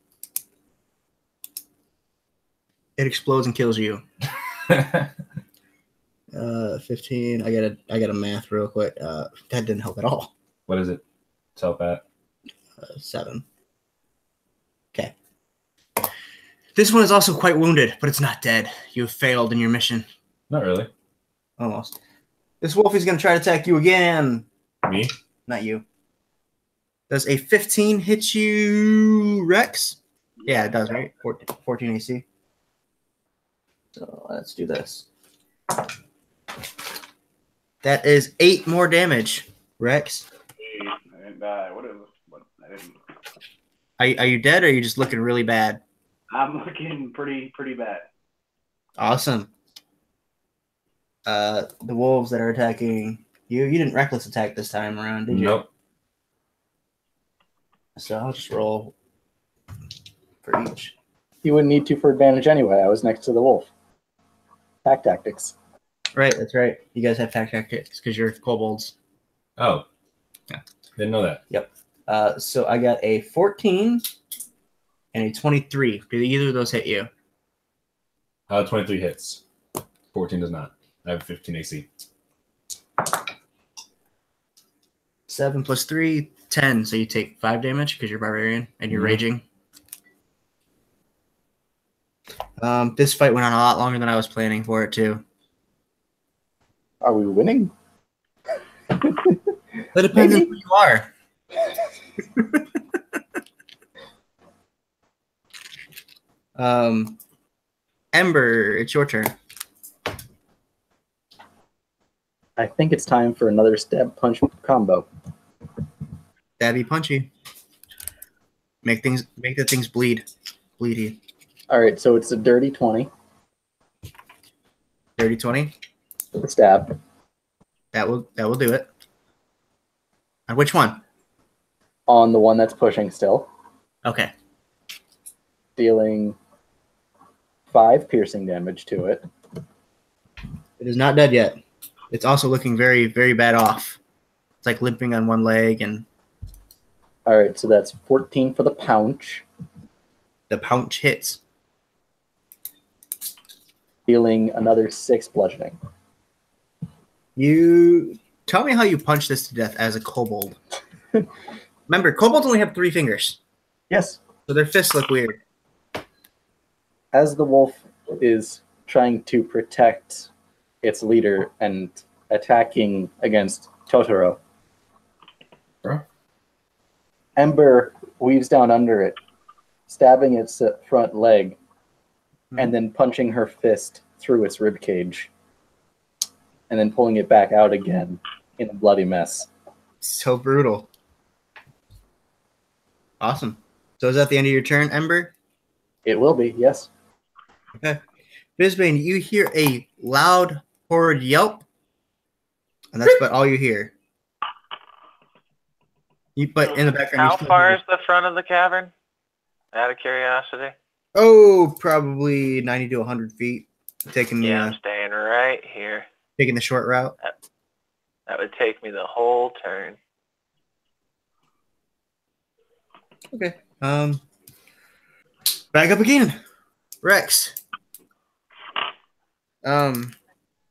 [SPEAKER 2] It explodes and kills you. 15. I gotta math real quick. That didn't help at all.
[SPEAKER 4] What is it? Self at?
[SPEAKER 2] 7. Okay. This one is also quite wounded, but it's not dead. You have failed in your mission.
[SPEAKER 4] Not really.
[SPEAKER 2] Almost. This wolf is gonna try to attack you again.
[SPEAKER 4] Me?
[SPEAKER 2] Not you. Does a 15 hit you, Rex? Yeah, it does, right? 14 AC. So let's do this. That is 8 more damage, Rex.
[SPEAKER 5] I didn't die. What is this? What? I didn't.
[SPEAKER 2] Are you dead, or are you just looking really bad?
[SPEAKER 5] I'm looking pretty bad.
[SPEAKER 2] Awesome. The wolves that are attacking you didn't reckless attack this time around, did you?
[SPEAKER 4] Nope.
[SPEAKER 2] So I'll just roll for each.
[SPEAKER 3] You wouldn't need to for advantage anyway. I was next to the wolf. Pack tactics.
[SPEAKER 2] Right, that's right. You guys have pack tactics because you're kobolds.
[SPEAKER 4] Oh.
[SPEAKER 2] Yeah.
[SPEAKER 4] Didn't know that.
[SPEAKER 2] So I got a 14 and a 23. Do either of those hit you?
[SPEAKER 4] 23 hits. 14 does not. I have 15 AC.
[SPEAKER 2] 7 plus 3, 10. So you take 5 damage because you're barbarian and you're raging. This fight went on a lot longer than I was planning for it to.
[SPEAKER 3] Are we winning?
[SPEAKER 2] That depends on who you are. Ember, it's your turn.
[SPEAKER 3] I think it's time for another stab punch combo.
[SPEAKER 2] Stabby punchy. Make the things bleed. Bleedy.
[SPEAKER 3] All right, so it's a dirty 20
[SPEAKER 2] 30, 20.
[SPEAKER 3] for the stab.
[SPEAKER 2] That will do it. And which one?
[SPEAKER 3] On the one that's pushing still,
[SPEAKER 2] Okay.
[SPEAKER 3] dealing 5 piercing damage to it.
[SPEAKER 2] It is not dead yet. It's also looking very, very bad off. It's like limping on one leg, and
[SPEAKER 3] All right, so that's 14 for the pounce,
[SPEAKER 2] the pounce hits.
[SPEAKER 3] dealing another 6 bludgeoning.
[SPEAKER 2] You tell me how you punch this to death as a kobold. Remember, kobolds only have 3 fingers,
[SPEAKER 3] Yes.
[SPEAKER 2] so their fists look weird.
[SPEAKER 3] As the wolf is trying to protect its leader and attacking against Totoro,
[SPEAKER 4] Bro.
[SPEAKER 3] Ember weaves down under it, stabbing its front leg, and then punching her fist through its rib cage, and then pulling it back out again in a bloody mess.
[SPEAKER 2] So brutal. Awesome. So is that the end of your turn, Ember?
[SPEAKER 3] It will be, yes.
[SPEAKER 2] Okay. Bisbane, you hear a loud, horrid yelp, and that's about all you hear. But in the background,
[SPEAKER 1] How
[SPEAKER 2] you still
[SPEAKER 1] far
[SPEAKER 2] hear-
[SPEAKER 1] is the front of the cavern? Out of curiosity.
[SPEAKER 2] Oh, probably 90 to 100 feet. Taking
[SPEAKER 1] Yeah, I'm staying right here.
[SPEAKER 2] taking the short route.
[SPEAKER 1] That would take me the whole turn.
[SPEAKER 2] Okay. Back up again. Rex.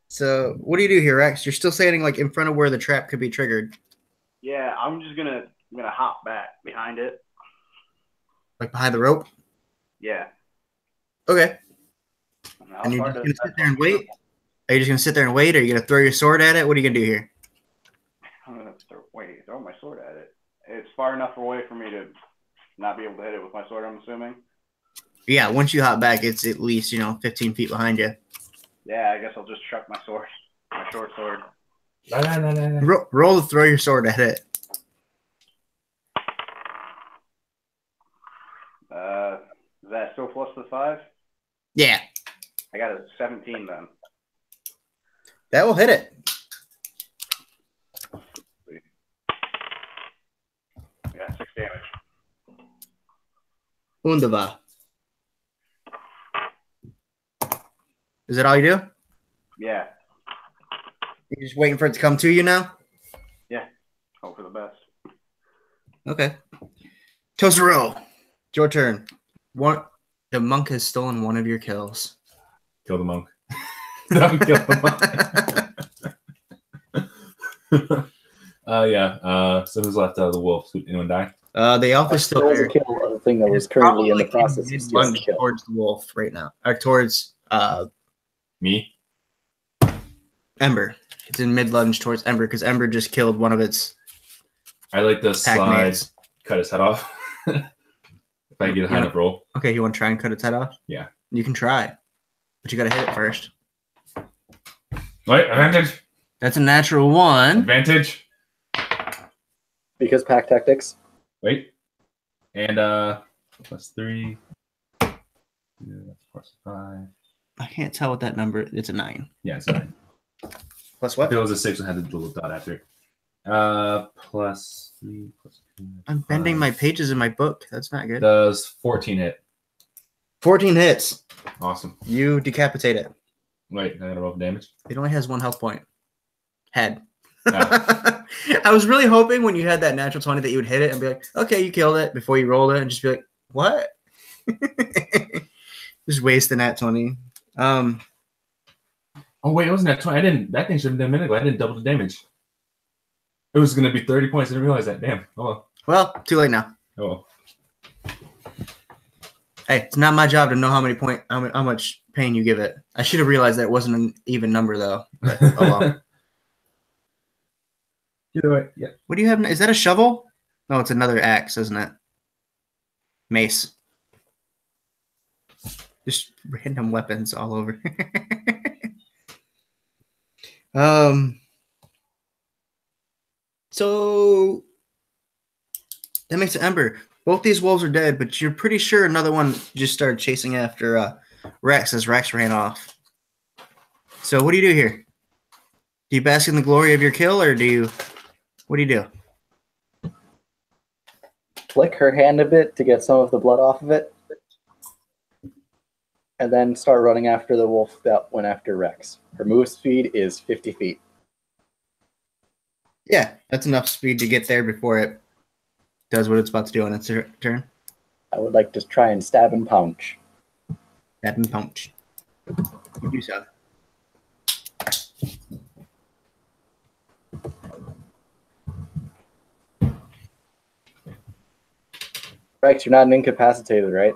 [SPEAKER 2] So what do you do here, Rex? You're still standing like in front of where the trap could be triggered,
[SPEAKER 5] Yeah, I'm gonna hop back behind it.
[SPEAKER 2] like behind the rope.
[SPEAKER 5] Yeah.
[SPEAKER 2] Okay.
[SPEAKER 5] And I'll
[SPEAKER 2] And you're
[SPEAKER 5] start
[SPEAKER 2] just
[SPEAKER 5] to
[SPEAKER 2] gonna sit there and wait. Are you just gonna sit there and wait? Or are you gonna throw your sword at it? What are you gonna do here?
[SPEAKER 5] I'm gonna throw my sword at it. It's far enough away for me to not be able to hit it with my sword, I'm assuming.
[SPEAKER 2] Yeah, once you hop back, it's at least 15 feet behind you.
[SPEAKER 5] Yeah, I guess I'll just chuck my sword, my short sword.
[SPEAKER 2] Roll to throw your sword at it.
[SPEAKER 5] Is that still plus the 5?
[SPEAKER 2] Yeah,
[SPEAKER 5] I got a 17 then.
[SPEAKER 2] that will hit it.
[SPEAKER 5] Yeah, 6 damage.
[SPEAKER 2] Wunderbar. Is that all you do?
[SPEAKER 5] Yeah.
[SPEAKER 2] You're just waiting for it to come to you now?
[SPEAKER 5] Yeah. Hope for the best.
[SPEAKER 2] Okay. Totoro, it's your turn. The monk has stolen one of your kills.
[SPEAKER 4] Kill the monk. Don't kill the monk. Yeah. So who's left? The wolf. Anyone die?
[SPEAKER 2] The elf is still
[SPEAKER 3] There was a
[SPEAKER 2] there.
[SPEAKER 3] kill of a thing that was
[SPEAKER 2] It's
[SPEAKER 3] currently in the
[SPEAKER 2] probably
[SPEAKER 3] process of
[SPEAKER 2] in
[SPEAKER 3] stealing
[SPEAKER 2] lunge
[SPEAKER 3] the kill.
[SPEAKER 2] towards the wolf right now. Or towards
[SPEAKER 4] Me?
[SPEAKER 2] Ember. It's in mid lunge towards Ember because Ember just killed one of its
[SPEAKER 4] I like to
[SPEAKER 2] pack
[SPEAKER 4] slide,
[SPEAKER 2] mates.
[SPEAKER 4] cut his head off. If I get a high enough roll.
[SPEAKER 2] Okay, you want to try and cut its head off?
[SPEAKER 4] Yeah.
[SPEAKER 2] You can try, but you got to hit it first.
[SPEAKER 4] Wait, advantage.
[SPEAKER 2] That's a natural 1.
[SPEAKER 4] Advantage.
[SPEAKER 3] Because pack tactics.
[SPEAKER 4] Wait. And plus 3. Yeah, that's plus 5.
[SPEAKER 2] I can't tell what that number. It's a 9.
[SPEAKER 4] Yeah, it's 9.
[SPEAKER 2] Plus
[SPEAKER 4] If
[SPEAKER 2] what?
[SPEAKER 4] it was a 6, I had the little dot after it. Plus 3, plus 2.
[SPEAKER 2] I'm bending my pages in my book. That's not good.
[SPEAKER 4] Does 14 hit?
[SPEAKER 2] 14 hits.
[SPEAKER 4] Awesome.
[SPEAKER 2] You decapitate it.
[SPEAKER 4] Wait, I gotta roll for damage.
[SPEAKER 2] It only has 1 health point. Head.
[SPEAKER 4] Ah.
[SPEAKER 2] I was really hoping when you had that natural 20 that you would hit it and be like, okay, you killed it before you rolled it, and just be like, what? Just waste the nat 20.
[SPEAKER 4] Oh wait, it wasn't that 20. I didn't. That thing should have been a minute ago. I didn't double the damage. It was gonna be 30 points. I didn't realize that. Damn. Oh well.
[SPEAKER 2] Well, too late now.
[SPEAKER 4] Oh well.
[SPEAKER 2] Hey, it's not my job to know how much pain you give it. I should have realized that it wasn't an even number though. But, oh well.
[SPEAKER 4] Either way, yeah.
[SPEAKER 2] What do you have? Is that a shovel? No, it's another axe, isn't it? Mace. Just random weapons all over. So that makes it Ember. Both these wolves are dead, but you're pretty sure another one just started chasing after Rex as Rex ran off. So what do you do here? Do you bask in the glory of your kill, or what do you do?
[SPEAKER 3] Flick her hand a bit to get some of the blood off of it. And then start running after the wolf that went after Rex. Her move speed is 50 feet.
[SPEAKER 2] Yeah, that's enough speed to get there before it does what it's about to do on its turn.
[SPEAKER 3] I would like to try and stab and punch.
[SPEAKER 2] Stab and punch. You do so.
[SPEAKER 3] Rex, you're not incapacitated, right?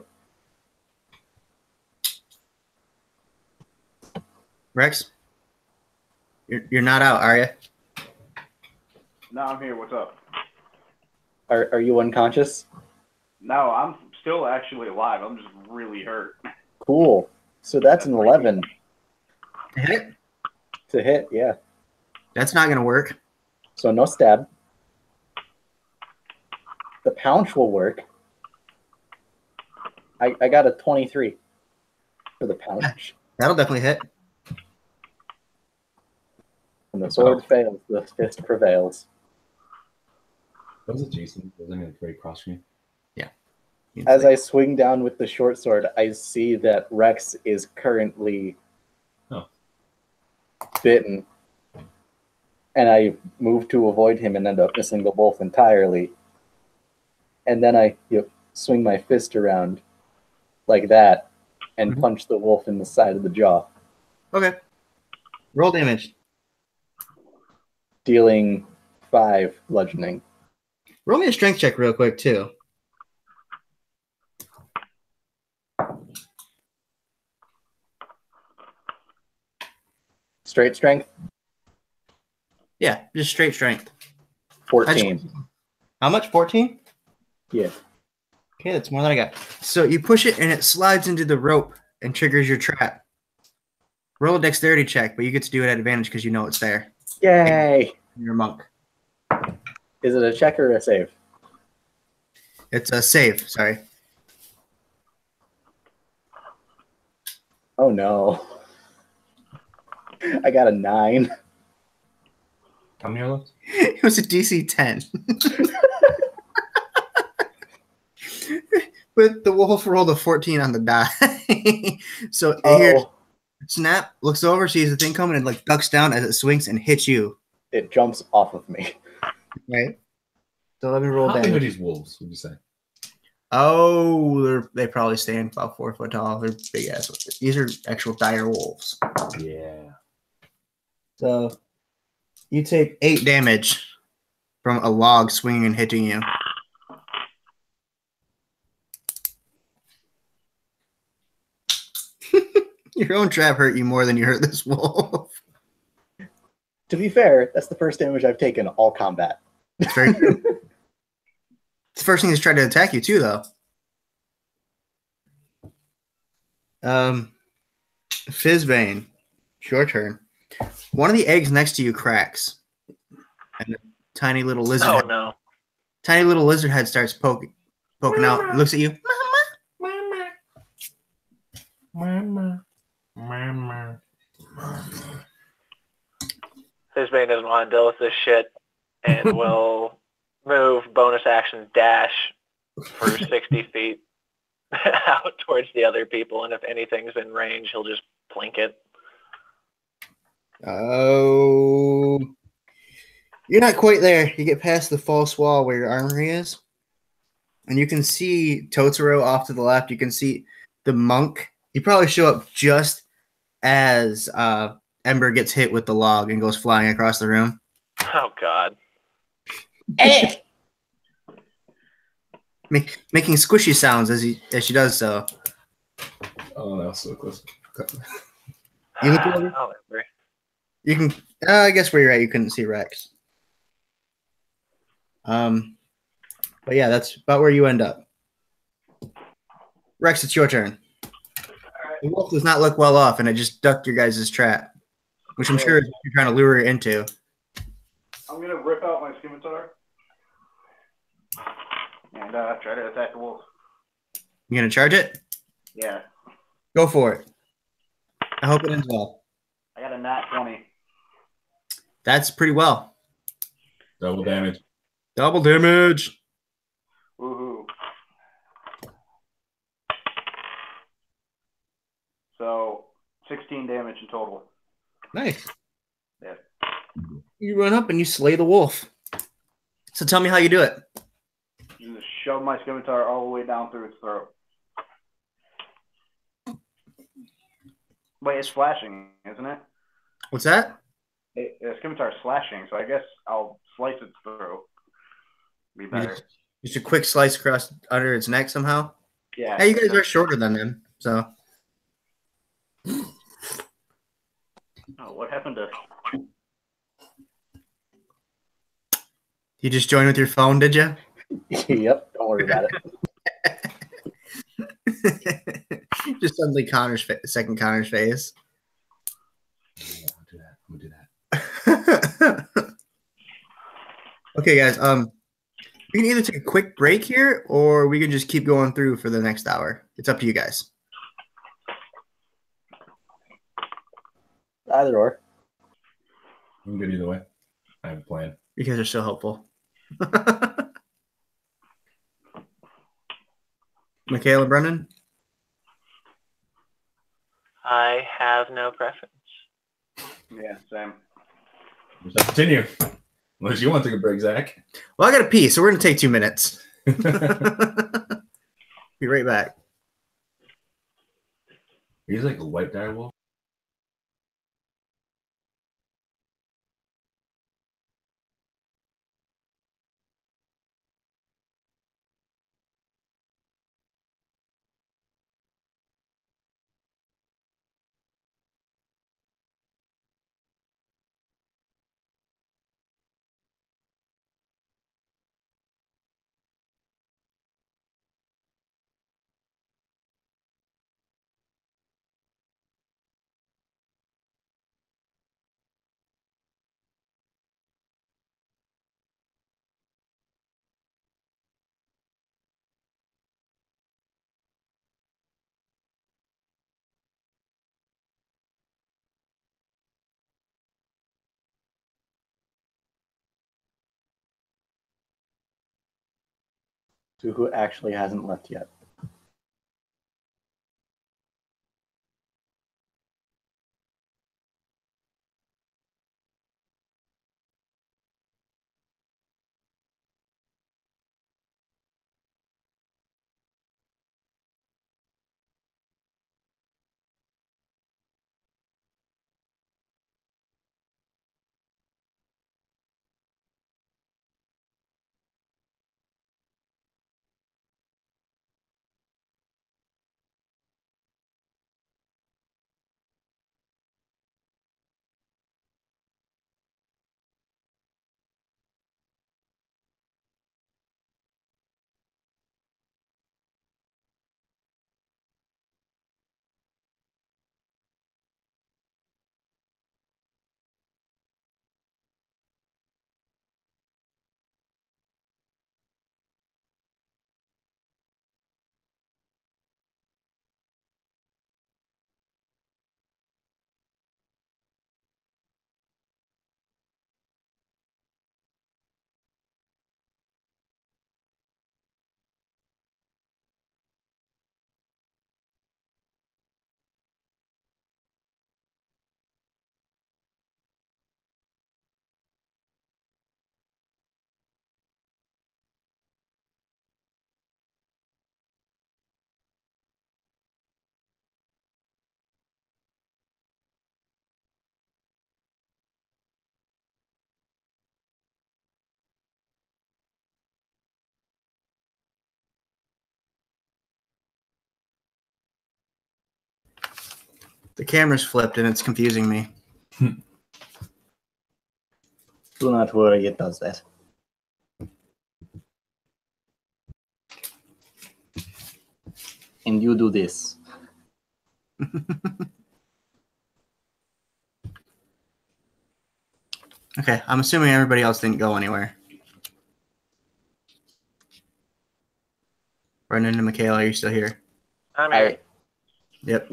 [SPEAKER 2] Rex, you're not out, are you?
[SPEAKER 5] No, I'm here. What's up?
[SPEAKER 3] Are you unconscious?
[SPEAKER 5] No, I'm still actually alive. I'm just really hurt.
[SPEAKER 3] Cool. So that's an 11
[SPEAKER 2] Hit?
[SPEAKER 3] to hit, yeah.
[SPEAKER 2] That's not gonna work.
[SPEAKER 3] So no stab. The pounce will work. I got a 23 for the pounce.
[SPEAKER 2] That'll definitely hit.
[SPEAKER 3] When the sword fails, the fist prevails.
[SPEAKER 4] What was it, Jason? Wasn't it very cross me?
[SPEAKER 3] As I swing down with the short sword, I see that Rex is currently bitten. And I move to avoid him and end up missing the wolf entirely. And then I swing my fist around like that and punch the wolf in the side of the jaw.
[SPEAKER 2] Okay. Roll damage.
[SPEAKER 3] Dealing 5 bludgeoning.
[SPEAKER 2] Roll me a strength check real quick, too.
[SPEAKER 3] Straight strength,
[SPEAKER 2] Yeah, just straight strength.
[SPEAKER 3] 14.
[SPEAKER 2] How much? 14?
[SPEAKER 3] Yeah.
[SPEAKER 2] Okay, that's more than I got. So you push it, and it slides into the rope and triggers your trap. Roll a dexterity check, but you get to do it at advantage because you know it's there.
[SPEAKER 3] Yay!
[SPEAKER 2] You're a monk.
[SPEAKER 3] Is it a check or a save?
[SPEAKER 2] It's a save, sorry.
[SPEAKER 3] Oh no. I got a 9.
[SPEAKER 4] How many are left?
[SPEAKER 2] It was a DC 10. But the wolf rolled a 14 on the die. So here, Snap looks over, sees the thing coming, and like ducks down as it swings and hits you.
[SPEAKER 3] It jumps off of me.
[SPEAKER 2] Right? So let me roll
[SPEAKER 4] How big are
[SPEAKER 2] damage.
[SPEAKER 4] these wolves, would you say?
[SPEAKER 2] Oh, they probably stand about 4 foot tall. They're big ass. These are actual dire wolves.
[SPEAKER 4] Yeah.
[SPEAKER 2] So you take 8 damage from a log swinging and hitting you. Your own trap hurt you more than you hurt this wolf.
[SPEAKER 3] To be fair, that's the first damage I've taken all combat.
[SPEAKER 2] It's very true. It's the first thing that's tried to attack you too, though. Fizzbane, it's your turn. One of the eggs next to you cracks, and a tiny little lizard.
[SPEAKER 1] Oh no.
[SPEAKER 2] Tiny little lizard head starts poking out. It looks at you.
[SPEAKER 4] Mama.
[SPEAKER 1] Fizbane doesn't want to deal with this shit and will move bonus action dash for 60 feet out towards the other people, and if anything's in range, he'll just plink it.
[SPEAKER 2] Oh, you're not quite there. You get past the false wall where your armory is, and you can see Totoro off to the left. You can see the monk. You probably show up just as Ember gets hit with the log and goes flying across the room.
[SPEAKER 1] Oh god.
[SPEAKER 2] Making squishy sounds as she does so.
[SPEAKER 4] Oh, that was so close.
[SPEAKER 2] You look over?
[SPEAKER 1] Oh, Ember.
[SPEAKER 2] You can. I guess where you're at, you couldn't see Rex. But yeah, that's about where you end up. Rex, it's your turn. The wolf does not look well off, and it just ducked your guys' trap, which I'm sure is what you're trying to lure it into.
[SPEAKER 5] I'm gonna rip out my scimitar and try to attack the wolf.
[SPEAKER 2] You gonna charge it?
[SPEAKER 5] Yeah,
[SPEAKER 2] Go for it. I hope it ends well.
[SPEAKER 5] I got a nat 20.
[SPEAKER 2] That's pretty well.
[SPEAKER 4] Double damage.
[SPEAKER 2] Double damage.
[SPEAKER 5] Woohoo! So 16 damage in total.
[SPEAKER 2] Nice.
[SPEAKER 5] Yeah.
[SPEAKER 2] You run up and you slay the wolf. So tell me how you do it.
[SPEAKER 5] Just shove my scimitar all the way down through its throat. Wait, it's slashing, isn't it?
[SPEAKER 2] What's that?
[SPEAKER 5] The scimitar is slashing, so I guess I'll slice its throat. Be better.
[SPEAKER 2] Just a quick slice across under its neck somehow.
[SPEAKER 5] Yeah.
[SPEAKER 2] Hey, you guys are shorter than him, so.
[SPEAKER 5] Oh, what happened to?
[SPEAKER 2] You just joined with your phone, did you?
[SPEAKER 3] Yep, don't worry about it.
[SPEAKER 2] Just suddenly second Connor's face.
[SPEAKER 4] Yeah, I'm gonna do that.
[SPEAKER 2] Okay, guys. We can either take a quick break here, or we can just keep going through for the next hour. It's up to you guys.
[SPEAKER 3] Either or.
[SPEAKER 4] I'm good either way. I have a plan.
[SPEAKER 2] You guys are so helpful. Michaela, Brennan?
[SPEAKER 1] I have no preference.
[SPEAKER 5] Yeah, same.
[SPEAKER 4] Let's continue. Unless you want to take a break, Zach.
[SPEAKER 2] Well, I got to pee, so we're going to take 2 minutes. Be right back.
[SPEAKER 4] He's like a white dire wolf.
[SPEAKER 3] to who actually hasn't left yet.
[SPEAKER 2] The camera's flipped and it's confusing me.
[SPEAKER 3] Do not worry, it does that. And you do this.
[SPEAKER 2] Okay, I'm assuming everybody else didn't go anywhere. Brendan and Michaela, are you still here?
[SPEAKER 1] I'm here.
[SPEAKER 2] Yep.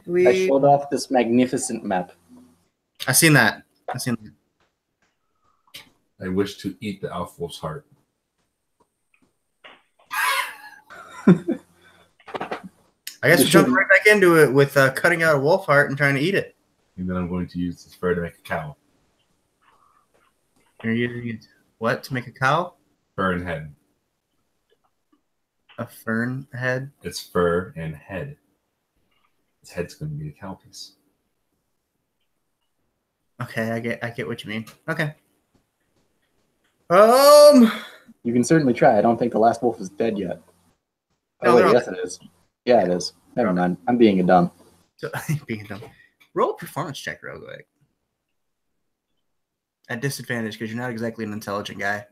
[SPEAKER 3] I showed off this magnificent map.
[SPEAKER 2] I seen that.
[SPEAKER 4] I wish to eat the Alf Wolf's heart.
[SPEAKER 2] I guess we're jumping right back into it with cutting out a wolf heart and trying to eat it.
[SPEAKER 4] And then I'm going to use this fur to make a cow.
[SPEAKER 2] You're using what to make a cow?
[SPEAKER 4] Fur and head.
[SPEAKER 2] A fern head?
[SPEAKER 4] It's fur and head. Its head's going to be a cow piece.
[SPEAKER 2] Okay, I get what you mean. Okay.
[SPEAKER 3] You can certainly try. I don't think the last wolf is dead yet.
[SPEAKER 2] No,
[SPEAKER 3] Oh, wait, yes, it is. Yeah, it is. Never mind. I'm being a dumb.
[SPEAKER 2] So, being dumb. Roll a performance check real quick. At disadvantage because you're not exactly an intelligent guy.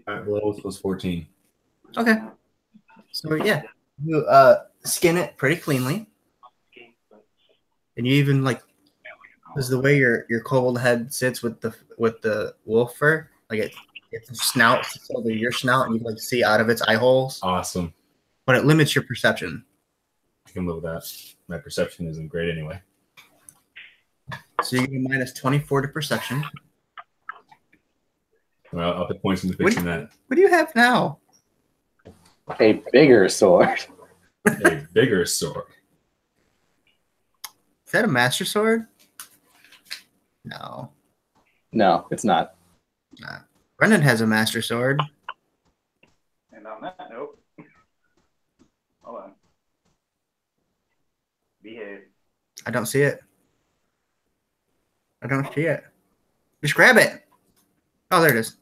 [SPEAKER 4] Lowest was 14.
[SPEAKER 2] Okay. So yeah, you skin it pretty cleanly, and you even like because the way your kobold head sits with the wolf fur, like its snout sits over your snout, and you like see out of its eye holes.
[SPEAKER 4] Awesome.
[SPEAKER 2] But it limits your perception.
[SPEAKER 4] I can live with that. My perception isn't great anyway.
[SPEAKER 2] So you get a minus 24 to perception.
[SPEAKER 4] Well, I'll put points into fixing that.
[SPEAKER 2] What do you have now?
[SPEAKER 3] A bigger sword.
[SPEAKER 4] A bigger sword.
[SPEAKER 2] Is that a master sword? No.
[SPEAKER 3] No, it's not.
[SPEAKER 2] Nah. Brendan has a master sword.
[SPEAKER 5] And on that note, hold on. Behave.
[SPEAKER 2] I don't see it. I don't see it. Just grab it. Oh, there it is.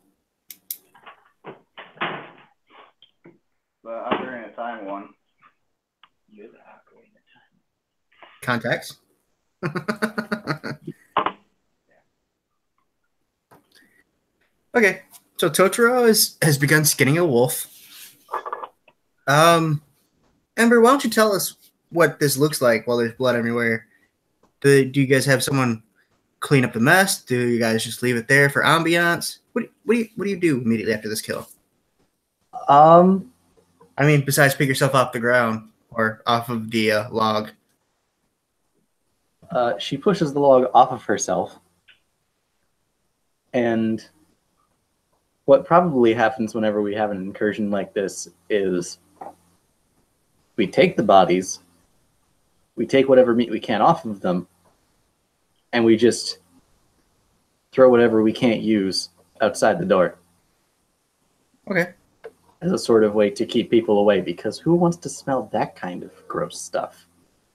[SPEAKER 5] But I'm during a time one. You're the operator time.
[SPEAKER 2] Contacts. Okay, so Totoro has begun skinning a wolf. Ember, why don't you tell us what this looks like while there's blood everywhere? Do you guys have someone clean up the mess? Do you guys just leave it there for ambiance? What do you do immediately after this kill? I mean, besides pick yourself off the ground or off of the log.
[SPEAKER 3] She pushes the log off of herself And what probably happens whenever we have an incursion like this is we take the bodies, we take whatever meat we can off of them, and we just throw whatever we can't use outside the door.
[SPEAKER 2] Okay.
[SPEAKER 3] As a sort of way to keep people away, because who wants to smell that kind of gross stuff?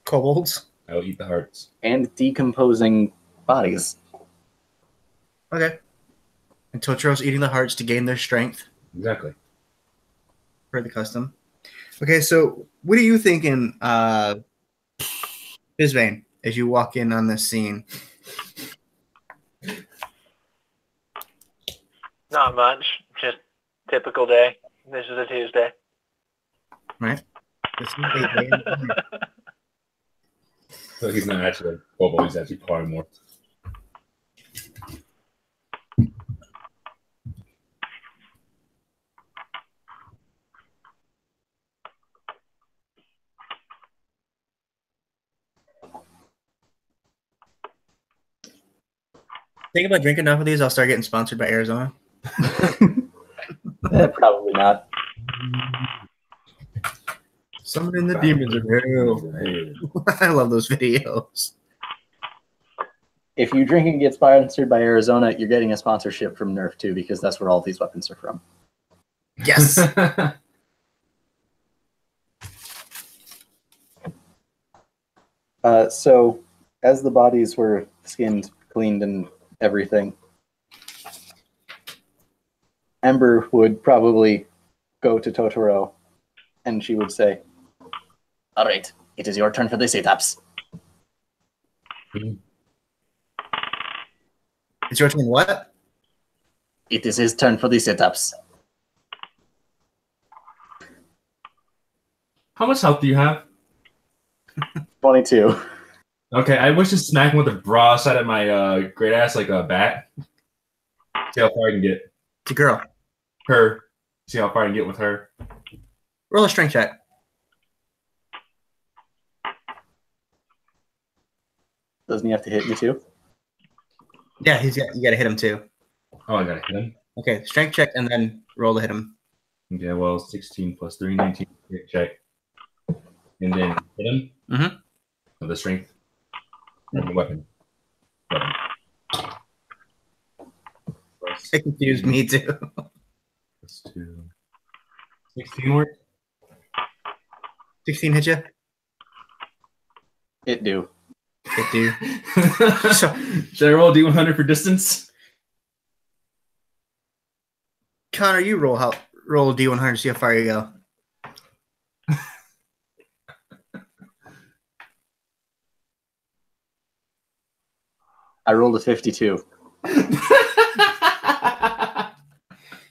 [SPEAKER 2] Kobolds.
[SPEAKER 4] I'll eat the hearts.
[SPEAKER 3] And decomposing bodies.
[SPEAKER 2] Okay. And Totaro's eating the hearts to gain their strength
[SPEAKER 4] Exactly.
[SPEAKER 2] for the custom. Okay, so what are you thinking, Bisbane, as you walk in on this scene?
[SPEAKER 1] Not much. Just typical day. This is a Tuesday.
[SPEAKER 2] Right? This is a day in the life.
[SPEAKER 4] So he's not actually a kobold, he's actually polymorph.
[SPEAKER 2] Think about drinking enough of these, I'll start getting sponsored by Arizona.
[SPEAKER 3] Probably not.
[SPEAKER 2] Summoning the demons of hell. I love those videos.
[SPEAKER 3] If you drink and get sponsored by Arizona, you're getting a sponsorship from Nerf too, because that's where all these weapons are from.
[SPEAKER 2] Yes.
[SPEAKER 3] So, as the bodies were skinned, cleaned, and everything, Ember would probably go to Totoro, and she would say,
[SPEAKER 6] All right, it is your turn for the sit-ups.
[SPEAKER 2] It's your turn. What?
[SPEAKER 6] It is his turn for the sit-ups.
[SPEAKER 4] How much health do you have?
[SPEAKER 3] 22.
[SPEAKER 4] Okay, I wish to smack him with the broadside of my great ass like a bat. See how far I can get.
[SPEAKER 2] It's a girl.
[SPEAKER 4] Her. See how far I can get with her.
[SPEAKER 2] Roll a strength check.
[SPEAKER 3] Doesn't he have to hit me too?
[SPEAKER 2] Yeah, you got to hit him too.
[SPEAKER 4] Oh, I gotta hit him.
[SPEAKER 2] Okay, strength check and then roll to hit him.
[SPEAKER 4] Okay, well, 16 plus 3, 19. Check. And then hit him.
[SPEAKER 2] Mm-hmm.
[SPEAKER 4] With the strength. And the weapon.
[SPEAKER 2] It confused me too.
[SPEAKER 4] Plus 2. 16 work?
[SPEAKER 2] 16 hit you?
[SPEAKER 3] It do.
[SPEAKER 2] It do.
[SPEAKER 4] Should I roll D100 for distance?
[SPEAKER 2] Connor, you roll a D100, see how far you go.
[SPEAKER 3] I rolled a 52.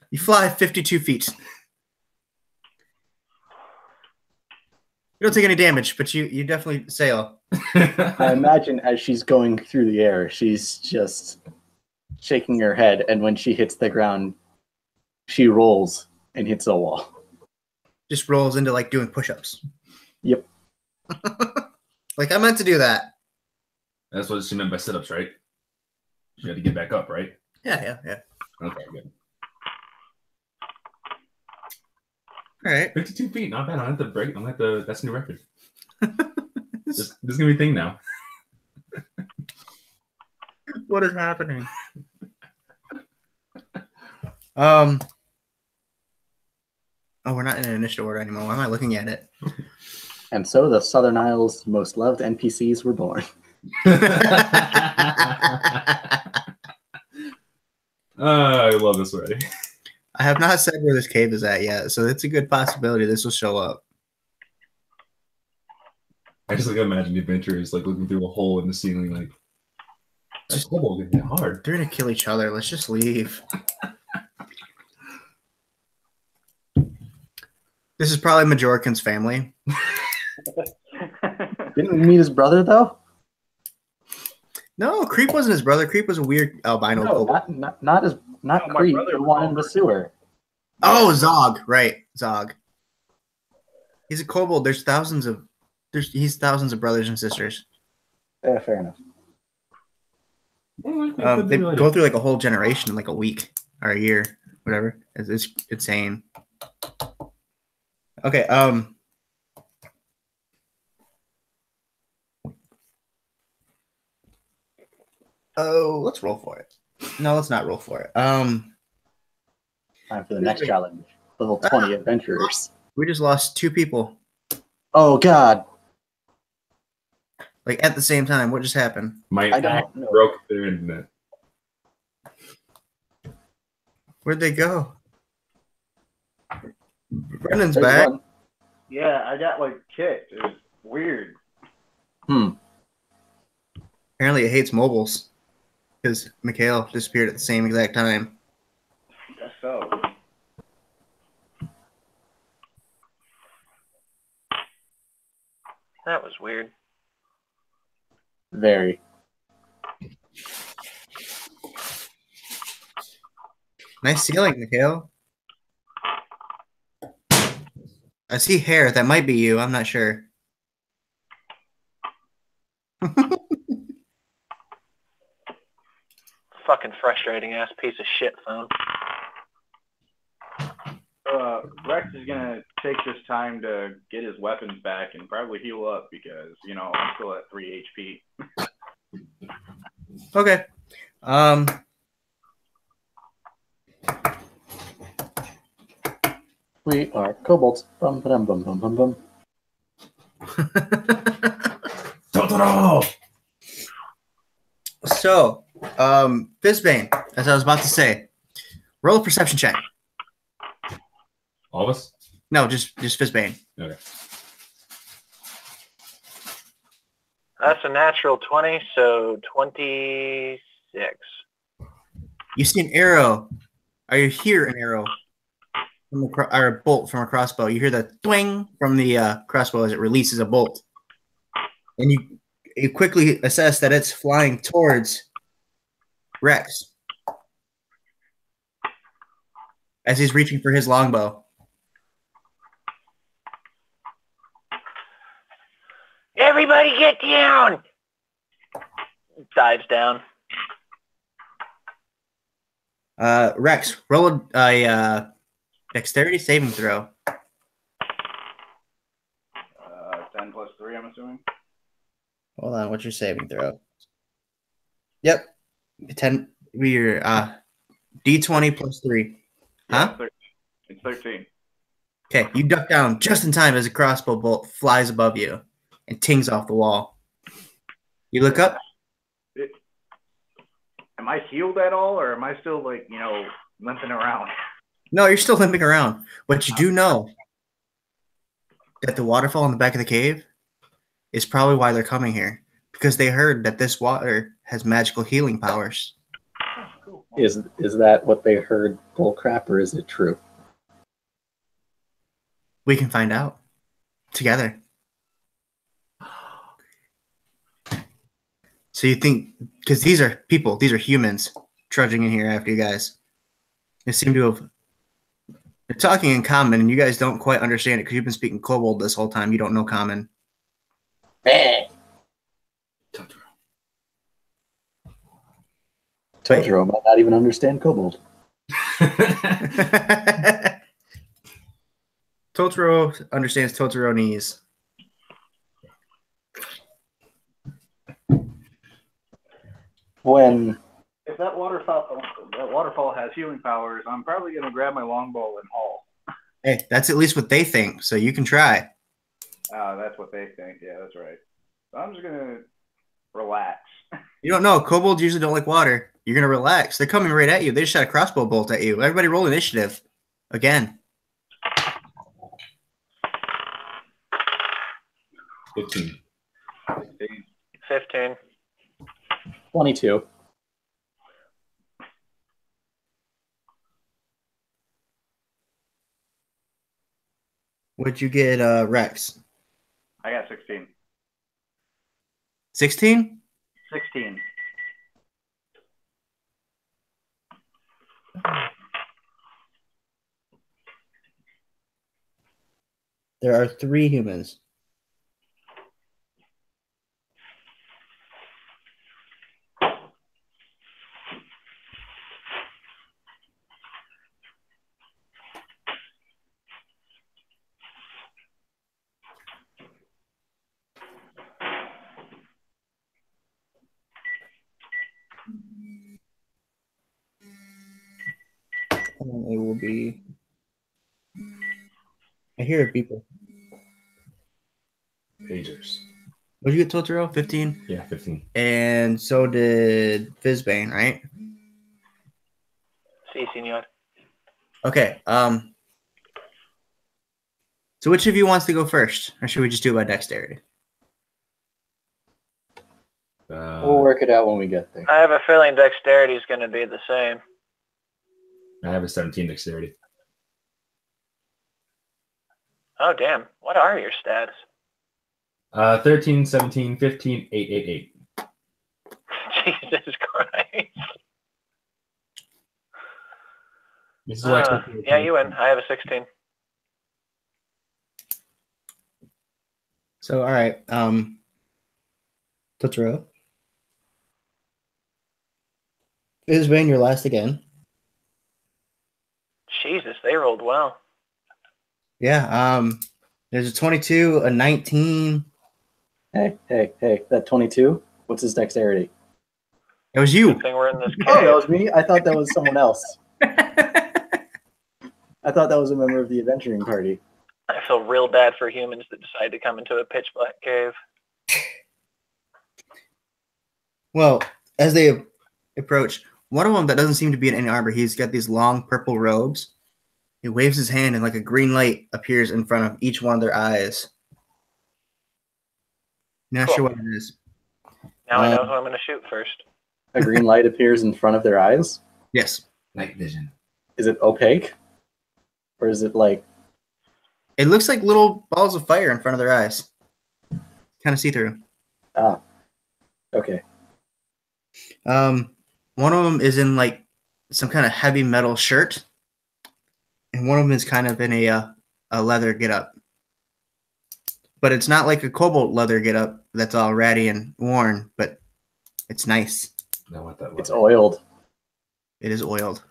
[SPEAKER 2] You fly 52 feet. You don't take any damage, but you definitely sail.
[SPEAKER 3] I imagine as she's going through the air, she's just shaking her head, and when she hits the ground, she rolls and hits a wall.
[SPEAKER 2] Just rolls into like doing push-ups.
[SPEAKER 3] Yep.
[SPEAKER 2] Like I meant to do that.
[SPEAKER 4] That's what she meant by sit-ups, right? She had to get back up, right?
[SPEAKER 2] Yeah.
[SPEAKER 4] Okay, good.
[SPEAKER 2] All right.
[SPEAKER 4] 52 feet, not bad. I have to break. That's a new record. this is gonna be a thing now.
[SPEAKER 2] What is happening? Oh, we're not in an initiative order anymore. Why am I looking at it?
[SPEAKER 3] And so the Southern Isles' most loved NPCs were born.
[SPEAKER 4] I love this already.
[SPEAKER 2] I have not said where this cave is at yet, so it's a good possibility this will show up.
[SPEAKER 4] I just like imagine the adventurers like looking through a hole in the ceiling, like just kobold getting hard.
[SPEAKER 2] They're gonna kill each other. Let's just leave. This is probably Majorcan's family.
[SPEAKER 3] Didn't we meet his brother, though?
[SPEAKER 2] No, Creep wasn't his brother. Creep was a weird albino
[SPEAKER 3] No,
[SPEAKER 2] kobold.
[SPEAKER 3] not
[SPEAKER 5] No, my
[SPEAKER 3] Creep,
[SPEAKER 5] brother
[SPEAKER 3] the
[SPEAKER 5] was
[SPEAKER 3] one in the
[SPEAKER 5] Creep.
[SPEAKER 3] sewer.
[SPEAKER 2] Oh, Zog. Right, Zog. He's a kobold. He's thousands of brothers and sisters.
[SPEAKER 3] Yeah, fair enough.
[SPEAKER 2] They go through like a whole generation in like a week or a year, whatever. It's insane. Okay. Oh, let's roll for it. No, let's not roll for it.
[SPEAKER 3] Time for the next challenge. Level 20 adventurers.
[SPEAKER 2] We just lost 2 people.
[SPEAKER 3] Oh God!
[SPEAKER 2] Like at the same time. What just happened?
[SPEAKER 4] My
[SPEAKER 3] I don't
[SPEAKER 4] act
[SPEAKER 3] know.
[SPEAKER 4] broke their internet.
[SPEAKER 2] Where'd they go? Brendan's
[SPEAKER 3] There's
[SPEAKER 2] back.
[SPEAKER 3] one.
[SPEAKER 5] Yeah, I got like kicked. It was weird.
[SPEAKER 2] Apparently it hates mobiles. Because Mikhail disappeared at the same exact time.
[SPEAKER 5] I guess so.
[SPEAKER 1] That was weird.
[SPEAKER 3] Very.
[SPEAKER 2] Nice ceiling, Mikhail. I see hair. That might be you. I'm not sure.
[SPEAKER 1] Fucking frustrating ass piece of shit phone.
[SPEAKER 5] Rex is gonna take this time to get his weapons back and probably heal up because I'm still at 3 HP.
[SPEAKER 2] Okay.
[SPEAKER 3] We are kobolds. Bum bum bum bum bum bum.
[SPEAKER 4] Totoro!
[SPEAKER 2] So, Fizbane, as I was about to say, roll a perception check.
[SPEAKER 4] All of us?
[SPEAKER 2] No, just Fizbane.
[SPEAKER 4] Okay.
[SPEAKER 1] That's a natural 20, so 26.
[SPEAKER 2] You see an arrow, or you hear an arrow, or a bolt from a crossbow. You hear the twang from the crossbow as it releases a bolt. And you quickly assess that it's flying towards Rex as he's reaching for his longbow.
[SPEAKER 1] Everybody get down! Dives down.
[SPEAKER 2] Rex, roll a dexterity saving throw.
[SPEAKER 5] 10 plus 3, I'm assuming.
[SPEAKER 2] Hold on, what's your saving throw? Yep. 10 your D20 plus 3. Huh?
[SPEAKER 5] Yeah, it's 13.
[SPEAKER 2] Okay, you duck down just in time as a crossbow bolt flies above you and tings off the wall. You look up.
[SPEAKER 5] Am I healed at all, or am I still limping around?
[SPEAKER 2] No, you're still limping around. But you do know that the waterfall in the back of the cave is probably why they're coming here. Because they heard that this water has magical healing powers.
[SPEAKER 5] Cool.
[SPEAKER 3] Is that what they heard bull crap, or is it true?
[SPEAKER 2] We can find out together. So you think, because these are people, these are humans trudging in here after you guys. They seem to have, they're talking in common, and you guys don't quite understand it because you've been speaking Kobold this whole time. You don't know common.
[SPEAKER 3] Totoro might not even understand kobold.
[SPEAKER 2] Totoro understands Totoronese.
[SPEAKER 3] When
[SPEAKER 5] If that waterfall has healing powers, I'm probably gonna grab my longbow and haul.
[SPEAKER 2] Hey, that's at least what they think, so you can try.
[SPEAKER 5] That's what they think. Yeah, that's right. So I'm just gonna relax.
[SPEAKER 2] You don't know. Kobolds usually don't like water. You're going to relax. They're coming right at you. They just shot a crossbow bolt at you. Everybody roll initiative. Again.
[SPEAKER 4] 15.
[SPEAKER 1] 15.
[SPEAKER 3] 22.
[SPEAKER 2] What'd you get, Rex?
[SPEAKER 5] I got 16.
[SPEAKER 2] 16?
[SPEAKER 5] 16.
[SPEAKER 2] There are 3 humans. And it will be. I hear people.
[SPEAKER 4] Pagers.
[SPEAKER 2] What did you get, Totoro? 15?
[SPEAKER 4] Yeah, 15.
[SPEAKER 2] And so did Fizzbane, right?
[SPEAKER 1] Si, senor.
[SPEAKER 2] Okay. So which of you wants to go first? Or should we just do it by dexterity?
[SPEAKER 3] We'll work it out when we get there.
[SPEAKER 1] I have a feeling dexterity is going to be the same.
[SPEAKER 4] I have a 17 dexterity.
[SPEAKER 1] Oh, damn. What are your stats?
[SPEAKER 4] 13, 17, 15, 8, 8, 8.
[SPEAKER 1] Jesus Christ.
[SPEAKER 4] This is what
[SPEAKER 1] Yeah, you win. I have a 16.
[SPEAKER 2] So, all right. Totoro. Fizzbane, you're last again.
[SPEAKER 1] Jesus, they rolled well.
[SPEAKER 2] Yeah. There's a 22, a 19.
[SPEAKER 3] Hey, that 22? What's his dexterity?
[SPEAKER 2] It was you.
[SPEAKER 1] Good thing we're in this
[SPEAKER 3] Oh, that
[SPEAKER 1] cave.
[SPEAKER 3] was me? I thought that was someone else. I thought that was a member of the adventuring party.
[SPEAKER 1] I feel real bad for humans that decide to come into a pitch black cave.
[SPEAKER 2] Well, as they approach, one of them that doesn't seem to be in any armor, he's got these long purple robes. He waves his hand and like a green light appears in front of each one of their eyes. Not sure what it is.
[SPEAKER 1] Now I know who I'm going to shoot first.
[SPEAKER 3] A green light appears in front of their eyes?
[SPEAKER 2] Yes.
[SPEAKER 4] Night vision.
[SPEAKER 3] Is it opaque? Or is it like...
[SPEAKER 2] It looks like little balls of fire in front of their eyes. Kind of see-through.
[SPEAKER 3] Ah. Okay.
[SPEAKER 2] One of them is in like some kind of heavy metal shirt. And one of them is kind of in a leather getup. But it's not like a Kobold leather getup that's all ratty and worn, but it's nice.
[SPEAKER 4] I know what that was.
[SPEAKER 3] It's oiled.
[SPEAKER 2] It is oiled.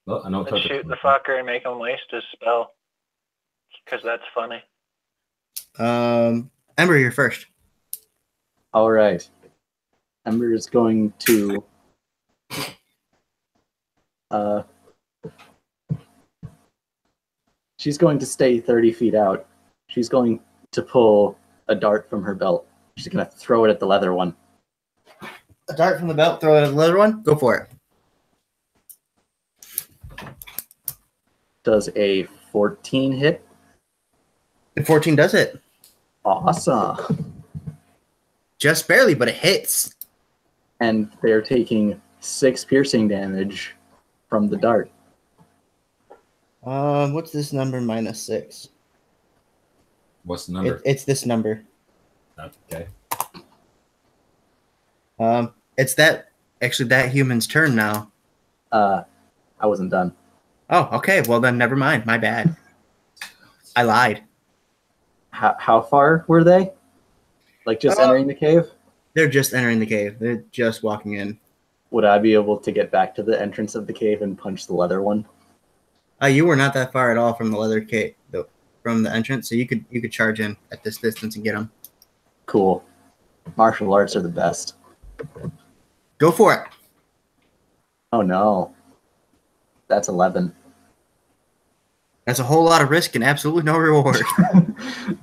[SPEAKER 4] Well, I know
[SPEAKER 1] Let's shoot the fucker and make him waste his spell. Because that's funny.
[SPEAKER 2] Ember, you're first.
[SPEAKER 3] All right. Ember is going to... she's going to stay 30 feet out. She's going to pull a dart from her belt. She's going to throw it at the leather one.
[SPEAKER 2] A dart from the belt, throw it at the leather one? Go for it.
[SPEAKER 3] Does a 14 hit?
[SPEAKER 2] The 14 does it.
[SPEAKER 3] Awesome.
[SPEAKER 2] Just barely, but it hits.
[SPEAKER 3] And they're taking 6 piercing damage from the dart.
[SPEAKER 2] What's this number minus 6?
[SPEAKER 4] What's the number?
[SPEAKER 2] It's this number.
[SPEAKER 4] Okay.
[SPEAKER 2] It's that human's turn now.
[SPEAKER 3] I wasn't done.
[SPEAKER 2] Oh, okay. Well then, never mind. My bad. I lied.
[SPEAKER 3] How far were they? Like just entering the cave?
[SPEAKER 2] They're just entering the cave. They're just walking in.
[SPEAKER 3] Would I be able to get back to the entrance of the cave and punch the leather one?
[SPEAKER 2] You were not that far at all from the leather cave, from the entrance, so you could charge in at this distance and get them.
[SPEAKER 3] Cool. Martial arts are the best.
[SPEAKER 2] Go for it.
[SPEAKER 3] Oh no. That's 11.
[SPEAKER 2] That's a whole lot of risk and absolutely no reward.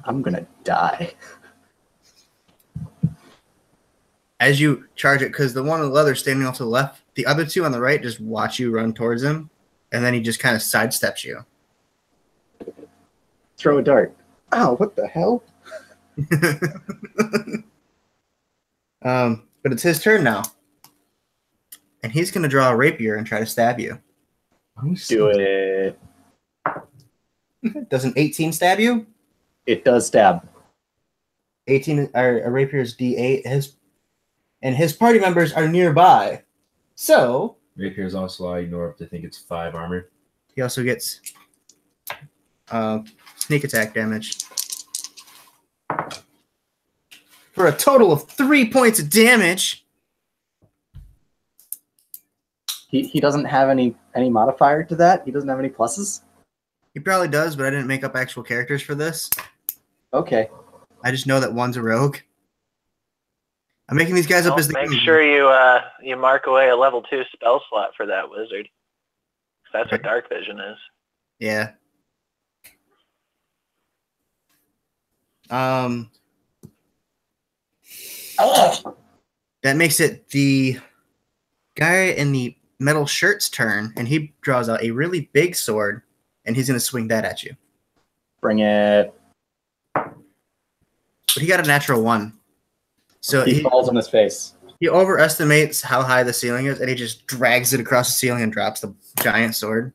[SPEAKER 3] I'm gonna die.
[SPEAKER 2] As you charge it, because the one on the leather standing off to the left, the other two on the right just watch you run towards him, and then he just kind of sidesteps you.
[SPEAKER 3] Throw a dart. Ow, what the hell?
[SPEAKER 2] But it's his turn now. And he's going to draw a rapier and try to stab you.
[SPEAKER 3] Do it.
[SPEAKER 2] Does an 18 stab you?
[SPEAKER 3] It does stab.
[SPEAKER 2] 18, a rapier is D8. His party members are nearby. So...
[SPEAKER 4] Rapiers also I ignore up to think it's 5 armor.
[SPEAKER 2] He also gets sneak attack damage. For a total of 3 points of damage.
[SPEAKER 3] He doesn't have any modifier to that? He doesn't have any pluses?
[SPEAKER 2] He probably does, but I didn't make up actual characters for this.
[SPEAKER 3] Okay.
[SPEAKER 2] I just know that one's a rogue. I'm making these guys up as the
[SPEAKER 1] make sure you mark away a level 2 spell slot for that wizard. That's what dark vision is.
[SPEAKER 2] Yeah. That makes it the guy in the metal shirt's turn, and he draws out a really big sword, and he's going to swing that at you.
[SPEAKER 3] Bring it.
[SPEAKER 2] But he got a natural 1. So
[SPEAKER 3] He falls on his face.
[SPEAKER 2] He overestimates how high the ceiling is, and he just drags it across the ceiling and drops the giant sword.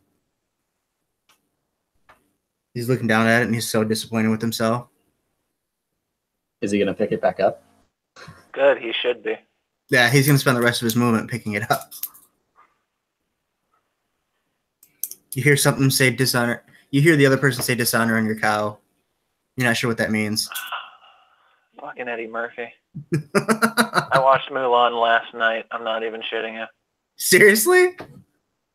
[SPEAKER 2] He's looking down at it, and he's so disappointed with himself.
[SPEAKER 3] Is he going to pick it back up?
[SPEAKER 1] Good, he should be.
[SPEAKER 2] Yeah, he's going to spend the rest of his movement picking it up. You hear something say dishonor. You hear the other person say dishonor on your cow. You're not sure what that means.
[SPEAKER 1] Fucking Eddie Murphy. I watched Mulan last night. I'm not even shitting you.
[SPEAKER 2] Seriously?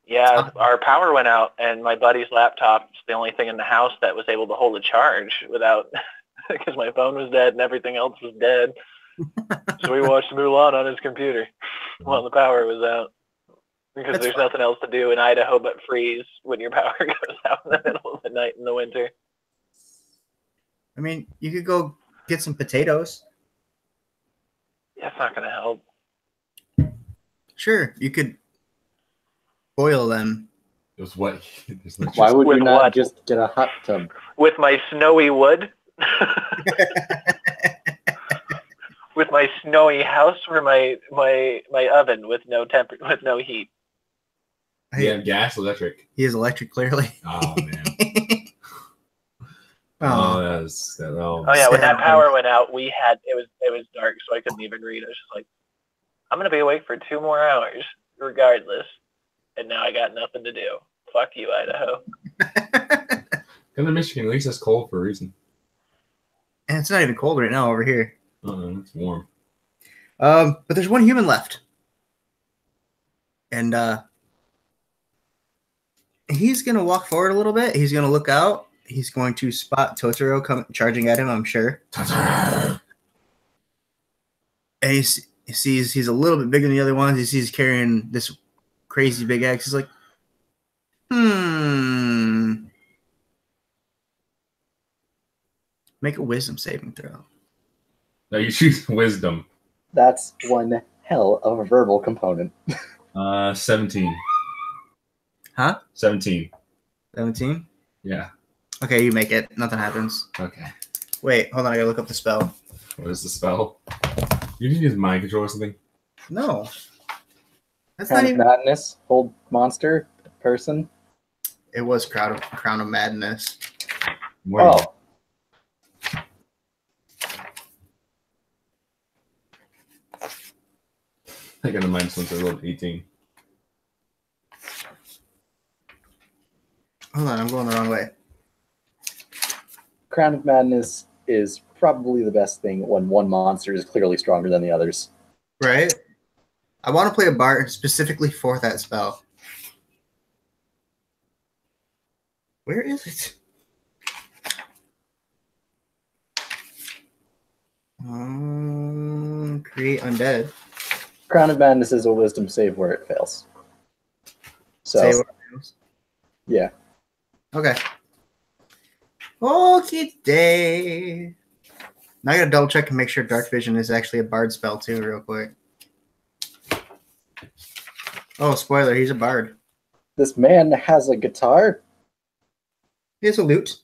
[SPEAKER 1] Yeah, our power went out, and my buddy's laptop's the only thing in the house that was able to hold a charge without, because my phone was dead and everything else was dead. So we watched Mulan on his computer while the power was out. Because
[SPEAKER 2] That's
[SPEAKER 1] there's
[SPEAKER 2] fun.
[SPEAKER 1] nothing else to do in Idaho but freeze when your power goes out in the middle of the night in the winter.
[SPEAKER 2] I mean, you could go get some potatoes.
[SPEAKER 1] Yeah, it's not going to help.
[SPEAKER 2] Sure, you could boil them.
[SPEAKER 4] It was wet. There's no
[SPEAKER 3] Why would
[SPEAKER 1] With
[SPEAKER 3] you not
[SPEAKER 1] what?
[SPEAKER 3] just get a hot tub?
[SPEAKER 1] With my snowy wood? With my snowy house or my oven with no with no heat?
[SPEAKER 4] You have gas, electric.
[SPEAKER 2] He is electric, clearly.
[SPEAKER 4] Oh man.
[SPEAKER 2] Oh,
[SPEAKER 1] Oh yeah, when that power went out, it was dark, so I couldn't even read. I was just like, I'm gonna be awake for 2 more hours, regardless. And now I got nothing to do. Fuck you, Idaho.
[SPEAKER 4] Come to Michigan, at least it's cold for a reason.
[SPEAKER 2] And it's not even cold right now over here.
[SPEAKER 4] It's warm.
[SPEAKER 2] But there's one human left. And he's going to walk forward a little bit. He's going to look out. He's going to spot Totoro charging at him, I'm sure. And he sees he's a little bit bigger than the other ones. He sees carrying this crazy big axe. He's like, Make a wisdom saving throw.
[SPEAKER 4] No, you choose wisdom.
[SPEAKER 3] That's one hell of a verbal component.
[SPEAKER 4] 17.
[SPEAKER 2] Huh?
[SPEAKER 4] 17.
[SPEAKER 2] 17?
[SPEAKER 4] Yeah.
[SPEAKER 2] Okay, you make it. Nothing happens.
[SPEAKER 4] Okay.
[SPEAKER 2] Wait, hold on. I gotta look up the spell.
[SPEAKER 4] What is the spell? You didn't use mind control or something?
[SPEAKER 2] No. That's
[SPEAKER 3] Crown
[SPEAKER 2] not
[SPEAKER 3] of
[SPEAKER 2] even...
[SPEAKER 3] Madness, hold monster, person.
[SPEAKER 2] It was Crown of Madness.
[SPEAKER 4] Where
[SPEAKER 3] Oh,
[SPEAKER 4] I got a mind since I rolled 18.
[SPEAKER 2] Hold on, I'm going the wrong way.
[SPEAKER 3] Crown of Madness is probably the best thing when one monster is clearly stronger than the others.
[SPEAKER 2] Right? I want to play a bard specifically for that spell. Where is it? Create undead.
[SPEAKER 3] Crown of Madness is a wisdom save where it fails. So,
[SPEAKER 2] Say what it is.
[SPEAKER 3] yeah.
[SPEAKER 2] Okay. Okay, day. Now I gotta double check and make sure Dark Vision is actually a bard spell too, real quick. Oh, spoiler, he's a bard.
[SPEAKER 3] This man has a guitar.
[SPEAKER 2] He has a lute.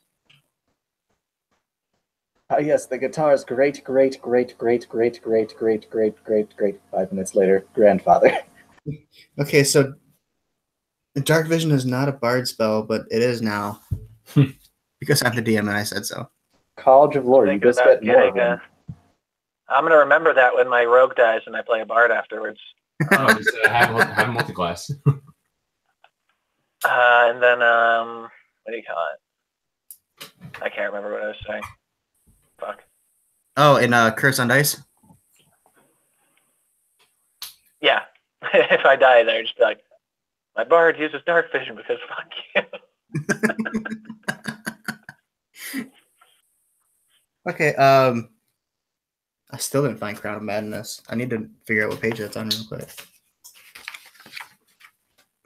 [SPEAKER 3] Ah, yes, the guitar is great. 5 minutes later, grandfather.
[SPEAKER 2] Okay, so Dark Vision is not a bard spell, but it is now. Because I'm the DM and I said so.
[SPEAKER 3] College of Lore, you
[SPEAKER 1] Thinking
[SPEAKER 3] just
[SPEAKER 1] about
[SPEAKER 3] get more of
[SPEAKER 1] getting
[SPEAKER 3] them.
[SPEAKER 1] I'm gonna remember that when my rogue dies and I play a bard afterwards.
[SPEAKER 4] Oh, just have multi-class.
[SPEAKER 1] And then what do you call it? I can't remember what I was saying. Fuck.
[SPEAKER 2] Oh, and Curse on Dice?
[SPEAKER 1] Yeah. If I die there, just be like, my bard uses dark vision because fuck you.
[SPEAKER 2] Okay, I still didn't find Crown of Madness. I need to figure out what page that's on real quick.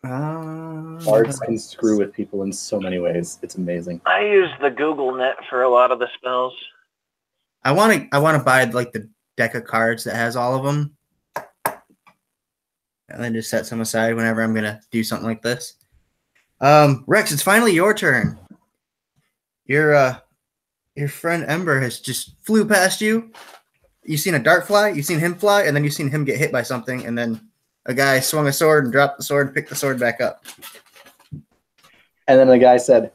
[SPEAKER 3] Bards can screw with people in so many ways. It's amazing.
[SPEAKER 1] I use the Google Net for a lot of the spells.
[SPEAKER 2] I want to buy like the deck of cards that has all of them, and then just set some aside whenever I'm gonna do something like this. Rex, it's finally your turn. Your friend Ember has just flew past you. You've seen a dart fly, you've seen him fly, and then you've seen him get hit by something, and then a guy swung a sword and dropped the sword and picked the sword back up.
[SPEAKER 3] And then the guy said,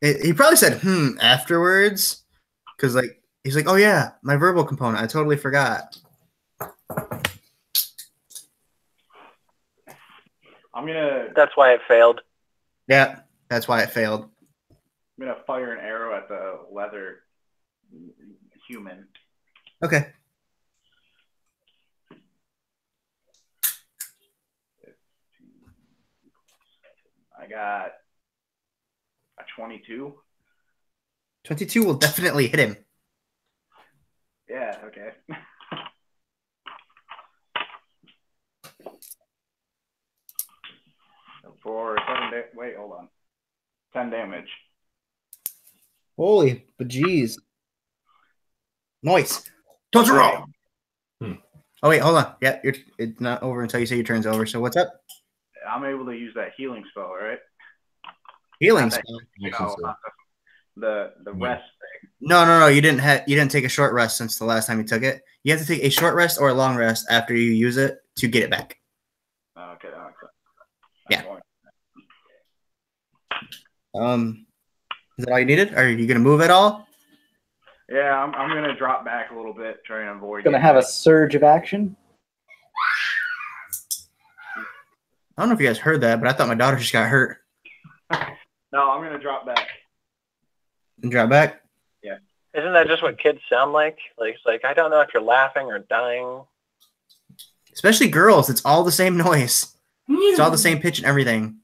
[SPEAKER 2] He probably said afterwards, because like he's like, oh yeah, my verbal component, I totally forgot.
[SPEAKER 1] That's why it failed.
[SPEAKER 2] Yeah, that's why it failed.
[SPEAKER 5] I'm gonna fire an arrow at the leather human.
[SPEAKER 2] Okay.
[SPEAKER 5] I got a 22.
[SPEAKER 2] 22 will definitely hit him.
[SPEAKER 5] Yeah, okay. For 10 damage.
[SPEAKER 2] Holy bejeez. Nice. Totoro! Oh, wait, hold on. Yeah, it's not over until you say your turn's over. So what's up?
[SPEAKER 5] I'm able to use that healing spell, right?
[SPEAKER 2] Healing
[SPEAKER 5] Not
[SPEAKER 2] spell.
[SPEAKER 5] the rest thing.
[SPEAKER 2] No. You didn't take a short rest since the last time you took it. You have to take a short rest or a long rest after you use it to get it back.
[SPEAKER 5] Okay, that makes sense.
[SPEAKER 2] Yeah. Is that all you needed? Are you gonna move at all?
[SPEAKER 5] Yeah, I'm gonna drop back a little bit, try and avoid.
[SPEAKER 3] gonna have a surge of action.
[SPEAKER 2] I don't know if you guys heard that, but I thought my daughter just got hurt.
[SPEAKER 5] No, I'm gonna drop back.
[SPEAKER 2] And drop back?
[SPEAKER 5] Yeah.
[SPEAKER 1] Isn't that just what kids sound like? Like it's like I don't know if you're laughing or dying.
[SPEAKER 2] Especially girls, it's all the same noise. It's all the same pitch and everything.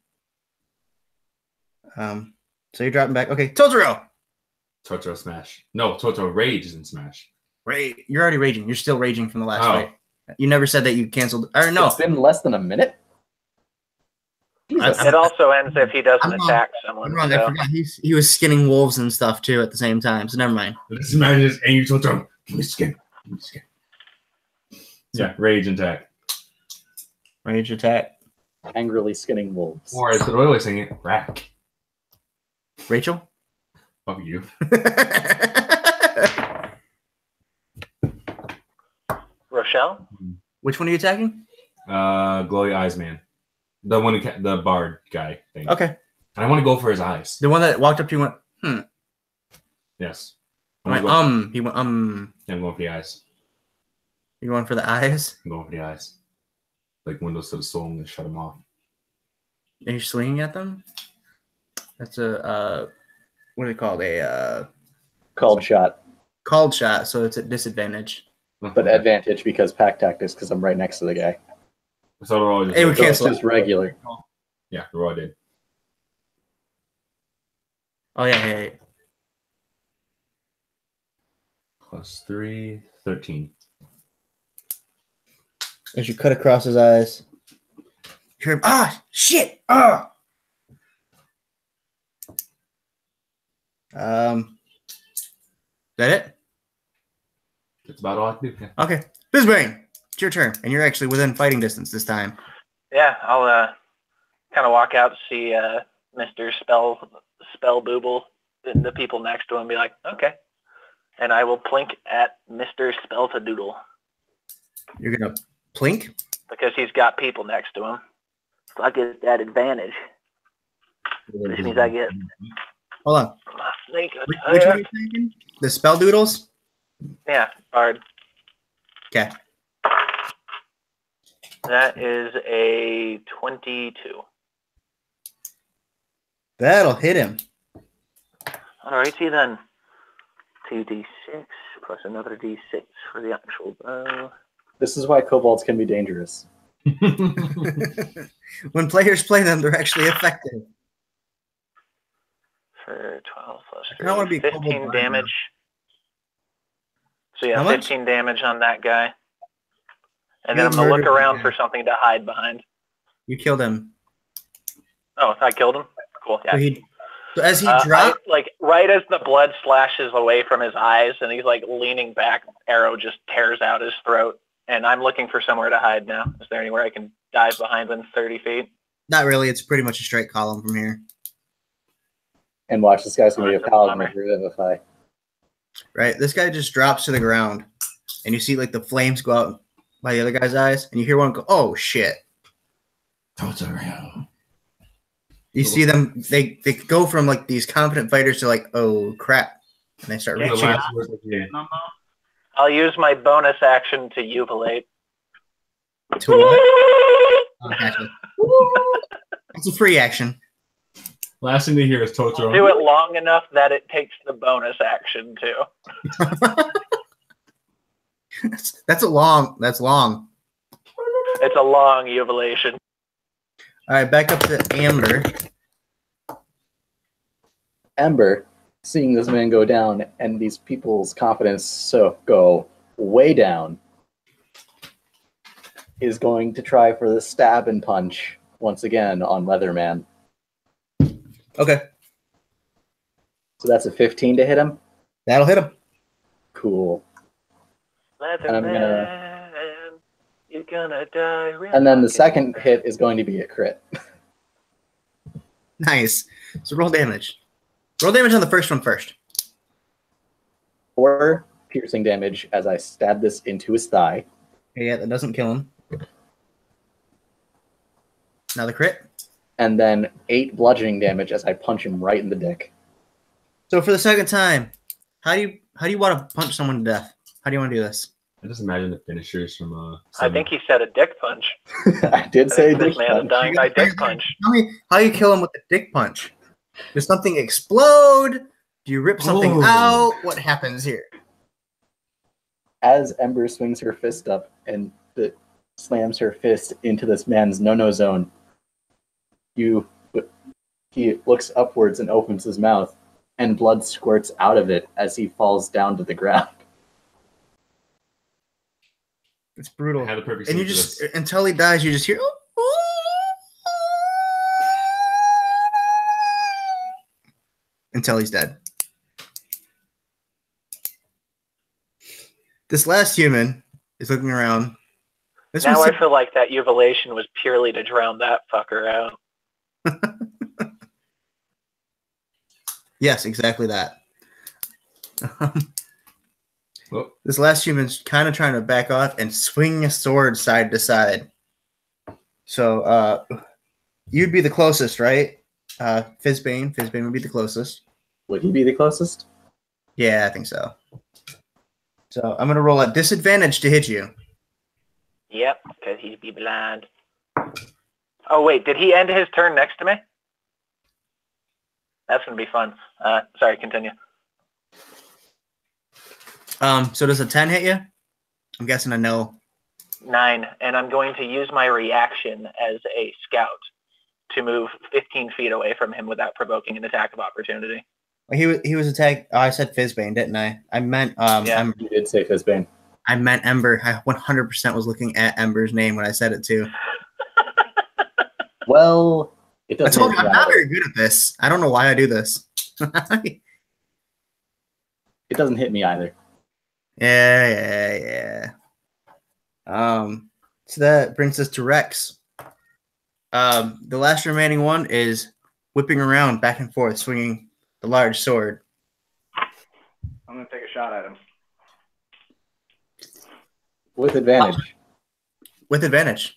[SPEAKER 2] So you're dropping back. Okay, Totoro.
[SPEAKER 4] Totoro smash. No, Totoro rage is in smash.
[SPEAKER 2] Right, you're already raging. You're still raging from the last fight. You never said that you canceled. Or no,
[SPEAKER 3] It's been less than a minute.
[SPEAKER 1] It also ends if he doesn't attack someone.
[SPEAKER 2] I'm wrong.
[SPEAKER 1] So.
[SPEAKER 2] I forgot he was skinning wolves and stuff too at the same time. So never mind.
[SPEAKER 4] This man is angry Totoro. Give me skin. Give me skin. Yeah, rage attack.
[SPEAKER 2] Rage attack.
[SPEAKER 3] Angrily skinning wolves.
[SPEAKER 4] Or as the Royal is saying it, rack.
[SPEAKER 2] Rachel?
[SPEAKER 4] Fuck you.
[SPEAKER 1] Rochelle?
[SPEAKER 2] Which one are you attacking?
[SPEAKER 4] Glowy Eyes Man. The one, the bard guy thing.
[SPEAKER 2] Okay.
[SPEAKER 4] I want to go for his eyes.
[SPEAKER 2] The one that walked up to you and went,
[SPEAKER 4] Yes.
[SPEAKER 2] He went, He went,
[SPEAKER 4] Yeah, I'm going for the eyes.
[SPEAKER 2] You going for the eyes?
[SPEAKER 4] I'm going for the eyes. Like windows to the soul and shut them off.
[SPEAKER 2] Are you swinging at them? That's a, what do they call it? A
[SPEAKER 3] Called shot.
[SPEAKER 2] Called shot, so it's at disadvantage.
[SPEAKER 3] But advantage because pack tactics because I'm right next to the guy.
[SPEAKER 4] So they're all just,
[SPEAKER 2] It would
[SPEAKER 3] So it's
[SPEAKER 2] cancel.
[SPEAKER 3] just regular.
[SPEAKER 4] Yeah, they're all dead.
[SPEAKER 2] Oh, yeah.
[SPEAKER 4] Plus 3, 13.
[SPEAKER 2] As you cut across his eyes, you hear him, shit! Is that it?
[SPEAKER 4] That's about all I can do. Yeah.
[SPEAKER 2] Okay. Bizbane, it's your turn, and you're actually within fighting distance this time.
[SPEAKER 1] Yeah, I'll kind of walk out to see Mr. Spell Booble and the people next to him be like, okay. And I will plink at Mr. Spelfadoodle.
[SPEAKER 2] You're going to plink?
[SPEAKER 1] Because he's got people next to him. So I get that advantage. Which means I get...
[SPEAKER 2] Hold on.
[SPEAKER 1] Snake
[SPEAKER 2] Which one are you thinking? The spell doodles?
[SPEAKER 1] Yeah, Bard.
[SPEAKER 2] Okay.
[SPEAKER 1] That is a 22.
[SPEAKER 2] That'll hit him.
[SPEAKER 1] Alrighty then. 2d6 plus another d6 for the actual bow.
[SPEAKER 3] This is why kobolds can be dangerous.
[SPEAKER 2] When players play them, they're actually effective.
[SPEAKER 1] For 12 plus
[SPEAKER 2] I don't want to
[SPEAKER 1] 3,
[SPEAKER 2] be
[SPEAKER 1] 15 damage. So yeah,
[SPEAKER 2] How much?
[SPEAKER 1] 15 damage on that guy. And then I'm going to look around for something to hide behind.
[SPEAKER 2] You killed him.
[SPEAKER 1] Oh, I killed him? Cool, yeah.
[SPEAKER 2] So as he dropped...
[SPEAKER 1] like, right as the blood splashes away from his eyes and he's, like, leaning back, arrow just tears out his throat. And I'm looking for somewhere to hide now. Is there anywhere I can dive behind within 30 feet?
[SPEAKER 2] Not really. It's pretty much a straight column from here.
[SPEAKER 3] And watch, this guy's going to be a paladin with Revivify.
[SPEAKER 2] Right? This guy just drops to the ground. And you see, like, the flames go out by the other guy's eyes. And you hear one go, oh, shit.
[SPEAKER 4] Totoro.
[SPEAKER 2] You see them, they go from, like, these confident fighters to, like, oh, crap. And they start reaching out.
[SPEAKER 1] I'll use my bonus action to jubilate.
[SPEAKER 2] To what? Oh, gotcha. It's a free action.
[SPEAKER 4] Last thing to hear is Totoro.
[SPEAKER 1] I'll do it long enough that it takes the bonus action too.
[SPEAKER 2] That's long. It's
[SPEAKER 1] a long jubilation.
[SPEAKER 2] All right, back up to Amber.
[SPEAKER 3] Ember, seeing this man go down and these people's confidence go way down, is going to try for the stab and punch once again on Leatherman.
[SPEAKER 2] Okay.
[SPEAKER 3] So that's a 15 to hit him?
[SPEAKER 2] That'll hit him.
[SPEAKER 3] Cool.
[SPEAKER 1] Leatherman, you're gonna die.
[SPEAKER 3] And then the second hit is going to be a crit.
[SPEAKER 2] Nice. So roll damage. Roll damage on the first one first.
[SPEAKER 3] 4 piercing damage as I stab this into his thigh.
[SPEAKER 2] Okay, yeah, that doesn't kill him. Another crit.
[SPEAKER 3] And then 8 bludgeoning damage as I punch him right in the dick.
[SPEAKER 2] So for the second time, how do you want to punch someone to death? How do you want to do this?
[SPEAKER 4] I just imagine the finishers from
[SPEAKER 1] I think he said a dick punch.
[SPEAKER 3] I did say
[SPEAKER 1] this man is dying by dick punch.
[SPEAKER 2] Tell me how you kill him with a dick punch. Does something explode? Do you rip something out? What happens here?
[SPEAKER 3] As Ember swings her fist up and slams her fist into this man's no-no zone, he looks upwards and opens his mouth, and blood squirts out of it as he falls down to the ground.
[SPEAKER 2] It's brutal.
[SPEAKER 4] I had the perfect
[SPEAKER 2] And you
[SPEAKER 4] scene for
[SPEAKER 2] just,
[SPEAKER 4] this.
[SPEAKER 2] until he dies, you just hear, until he's dead. This last human is looking around.
[SPEAKER 1] Now I feel like that jubilation was purely to drown that fucker out.
[SPEAKER 2] Yes, exactly that. This last human's kind of trying to back off and swing a sword side to side. So you'd be the closest, right? Fizbane. Fizbane would be the closest.
[SPEAKER 3] Would he be the closest?
[SPEAKER 2] Yeah, I think so. So I'm going to roll at disadvantage to hit you.
[SPEAKER 1] Yep, because he'd be blind. Oh, wait, did he end his turn next to me? That's going to be fun. Sorry, continue.
[SPEAKER 2] So does a 10 hit you? I'm guessing a no.
[SPEAKER 1] 9, and I'm going to use my reaction as a scout to move 15 feet away from him without provoking an attack of opportunity.
[SPEAKER 2] He was attacked. Oh, I said Fizbane, didn't I? I meant Ember.
[SPEAKER 3] You did say Fizbane.
[SPEAKER 2] I meant Ember. I 100% was looking at Ember's name when I said it too.
[SPEAKER 3] Well, it
[SPEAKER 2] I
[SPEAKER 3] doesn't.
[SPEAKER 2] told you I'm not very good at this. I don't know why I do this.
[SPEAKER 3] It doesn't hit me either.
[SPEAKER 2] Yeah. So that brings us to Rex. The last remaining one is whipping around back and forth, swinging the large sword.
[SPEAKER 5] I'm going to take a shot at him.
[SPEAKER 3] With advantage.
[SPEAKER 2] With advantage.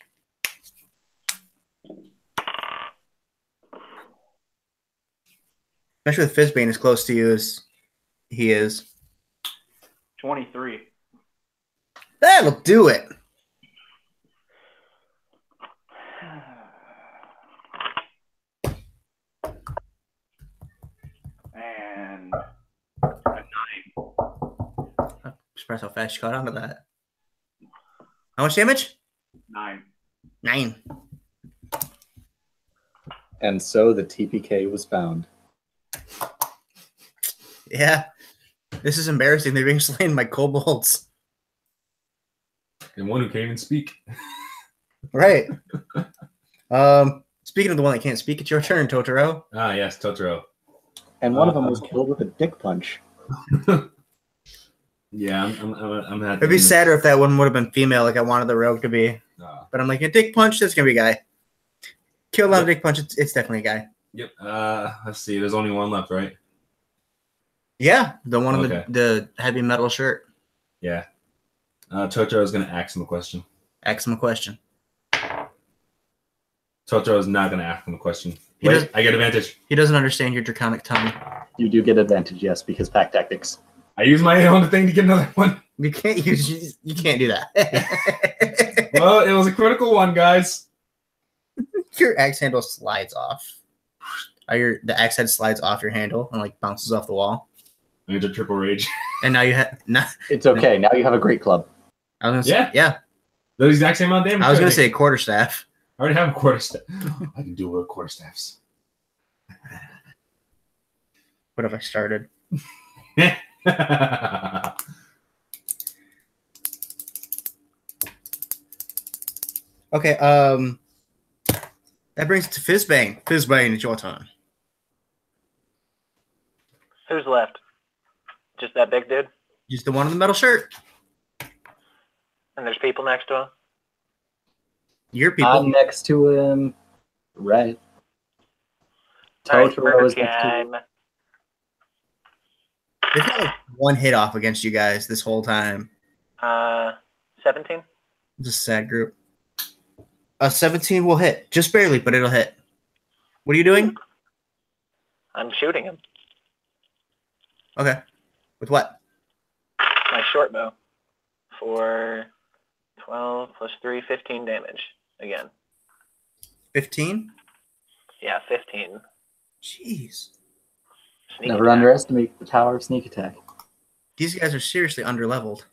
[SPEAKER 2] Especially with Fizbane as close to you as he is.
[SPEAKER 5] 23.
[SPEAKER 2] That'll do it.
[SPEAKER 5] And a 9.
[SPEAKER 2] I'm surprised how fast you caught on to that. How much damage?
[SPEAKER 5] 9.
[SPEAKER 2] 9.
[SPEAKER 3] And so the TPK was found.
[SPEAKER 2] Yeah. This is embarrassing. They're being slain by kobolds.
[SPEAKER 4] And one who can't even speak.
[SPEAKER 2] Right. Speaking of the one that can't speak, it's your turn, Totoro.
[SPEAKER 4] Ah, yes, Totoro.
[SPEAKER 3] And one of them was killed with a dick punch.
[SPEAKER 4] Yeah, I'm happy.
[SPEAKER 2] It'd be sadder if that one would have been female, like I wanted the rogue to be. But I'm like, a dick punch, that's gonna be a guy. Kill on a dick punch, it's definitely a guy.
[SPEAKER 4] Yep. Let's see. There's only one left, right?
[SPEAKER 2] Yeah, the one
[SPEAKER 4] Okay.
[SPEAKER 2] in the heavy metal shirt.
[SPEAKER 4] Yeah. Totoro's gonna ask him a question.
[SPEAKER 2] Ask him a question.
[SPEAKER 4] Totoro's not gonna ask him a question.
[SPEAKER 2] He
[SPEAKER 4] Wait,
[SPEAKER 2] does-
[SPEAKER 4] I get advantage.
[SPEAKER 2] He doesn't understand your draconic tongue.
[SPEAKER 3] You do get advantage, yes, because pack tactics.
[SPEAKER 4] I use my own thing to get another one.
[SPEAKER 2] You can't do that.
[SPEAKER 4] Well, it was a critical one, guys.
[SPEAKER 2] Your axe handle slides off. The axe head slides off your handle and like bounces off the wall.
[SPEAKER 4] I need a triple rage.
[SPEAKER 2] And now you have
[SPEAKER 3] It's okay. Now you have a great club.
[SPEAKER 2] I was gonna say, yeah.
[SPEAKER 4] The exact same amount of damage.
[SPEAKER 2] I was gonna say quarterstaff.
[SPEAKER 4] I already have a quarterstaff. I can do it with quarterstaffs.
[SPEAKER 2] What have I started? Okay, that brings it to Fizzbang. Fizzbang, it's your turn.
[SPEAKER 1] Who's left? Just that big dude?
[SPEAKER 2] Just the one in the metal shirt.
[SPEAKER 1] And there's people next to him?
[SPEAKER 2] Your people.
[SPEAKER 3] I'm next to him. Right.
[SPEAKER 1] All right,
[SPEAKER 3] Totoro
[SPEAKER 1] murder
[SPEAKER 3] is next to him.
[SPEAKER 1] time.
[SPEAKER 2] They've had like one hit off against you guys this whole time.
[SPEAKER 1] 17?
[SPEAKER 2] It's a sad group. 17 will hit. Just barely, but it'll hit. What are you doing?
[SPEAKER 1] I'm shooting him.
[SPEAKER 2] Okay. With what?
[SPEAKER 1] My short bow. For 12 plus 3, 15 damage. Again.
[SPEAKER 2] 15?
[SPEAKER 1] Yeah, 15.
[SPEAKER 2] Jeez.
[SPEAKER 1] Sneak
[SPEAKER 3] Never
[SPEAKER 1] attack.
[SPEAKER 3] underestimate the power of sneak attack.
[SPEAKER 2] These guys are seriously underleveled.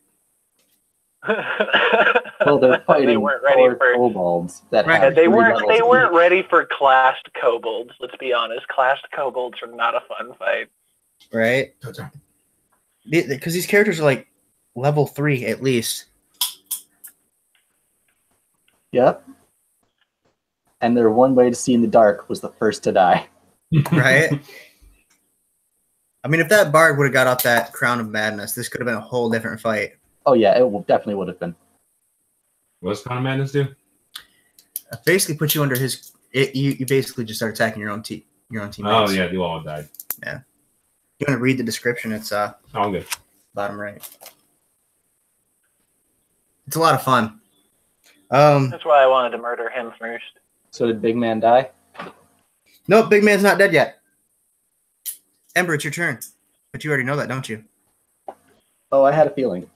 [SPEAKER 3] Well, they're fighting
[SPEAKER 1] They weren't ready
[SPEAKER 3] for
[SPEAKER 1] for.
[SPEAKER 3] kobolds that
[SPEAKER 2] Right.
[SPEAKER 3] have
[SPEAKER 1] They
[SPEAKER 3] three
[SPEAKER 1] weren't.
[SPEAKER 3] levels
[SPEAKER 1] They
[SPEAKER 3] of
[SPEAKER 1] weren't
[SPEAKER 3] each.
[SPEAKER 1] ready for classed kobolds. Let's be honest. Classed kobolds are not a fun fight.
[SPEAKER 2] Right?
[SPEAKER 4] Totoro.
[SPEAKER 2] Because these characters are like level 3 at least.
[SPEAKER 3] Yep. And their one way to see in the dark was the first to die.
[SPEAKER 2] Right? I mean, if that bard would have got off that crown of madness, this could have been a whole different fight.
[SPEAKER 3] Oh yeah, definitely would have been.
[SPEAKER 4] What's Crown of Madness do?
[SPEAKER 2] Basically, put you under his. You basically just start attacking your own teammates.
[SPEAKER 4] Oh yeah, you all died.
[SPEAKER 2] You want to read the description? It's
[SPEAKER 4] Oh, I'm good.
[SPEAKER 2] bottom right. It's a lot of fun.
[SPEAKER 1] That's why I wanted to murder him first.
[SPEAKER 3] So did Big Man die?
[SPEAKER 2] Nope, big man's not dead yet. Ember, it's your turn. But you already know that, don't you?
[SPEAKER 3] Oh, I had a feeling.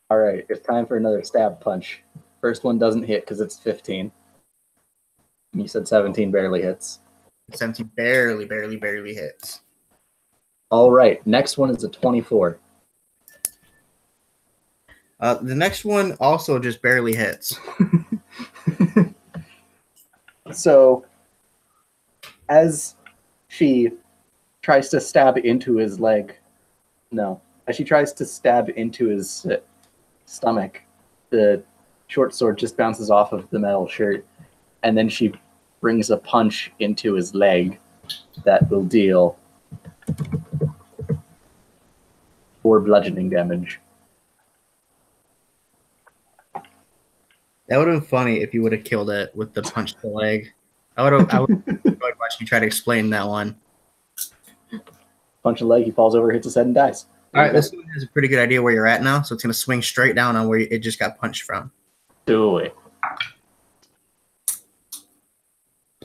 [SPEAKER 3] All right, it's time for another stab punch. First one doesn't hit because it's 15. And you said 17 barely hits.
[SPEAKER 2] 17 barely hits.
[SPEAKER 3] All right, next one is a 24.
[SPEAKER 2] The next one also just barely hits.
[SPEAKER 3] So, as she tries to stab into his leg, as she tries to stab into his stomach, the short sword just bounces off of the metal shirt, and then she brings a punch into his leg that will deal 4 bludgeoning damage.
[SPEAKER 2] That would have been funny if you would have killed it with the punch to the leg. I would enjoyed watching you try to explain that one.
[SPEAKER 3] Punch the leg, he falls over, hits his head, and dies.
[SPEAKER 2] All right, this one has a pretty good idea where you're at now, so it's going to swing straight down on where it just got punched from.
[SPEAKER 3] Do it.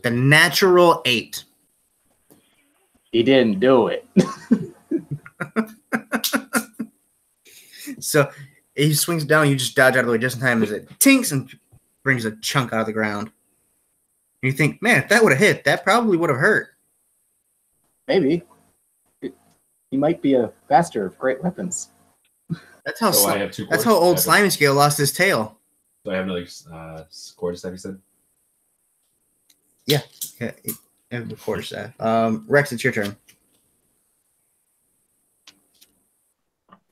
[SPEAKER 2] The natural 8.
[SPEAKER 3] He didn't do it.
[SPEAKER 2] So he swings down, you just dodge out of the way just in time as it tinks and brings a chunk out of the ground. And you think, man, if that would have hit, that probably would have hurt.
[SPEAKER 3] Maybe. He might be a master of great weapons.
[SPEAKER 2] That's how
[SPEAKER 4] So I have 2
[SPEAKER 2] that's how old Slimy Scale lost his tail.
[SPEAKER 4] So I have another quarterstaff, you said?
[SPEAKER 2] Yeah, of course. Rex, it's your turn.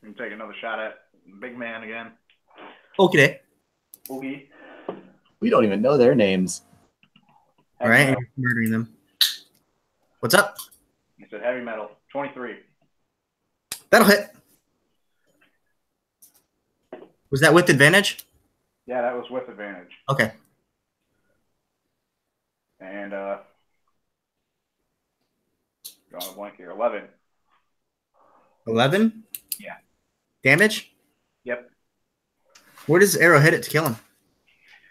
[SPEAKER 5] I'm take another shot at big man again.
[SPEAKER 2] Okay.
[SPEAKER 5] Oogie.
[SPEAKER 3] We don't even know their names.
[SPEAKER 2] All right, you're murdering them. What's up?
[SPEAKER 5] He said heavy metal. 23.
[SPEAKER 2] That'll hit. Was that with advantage?
[SPEAKER 5] Yeah, that was with advantage.
[SPEAKER 2] Okay.
[SPEAKER 5] And drawing a blank here. 11.
[SPEAKER 2] 11?
[SPEAKER 5] Yeah.
[SPEAKER 2] Damage?
[SPEAKER 5] Yep.
[SPEAKER 2] Where does the arrow hit it to kill him?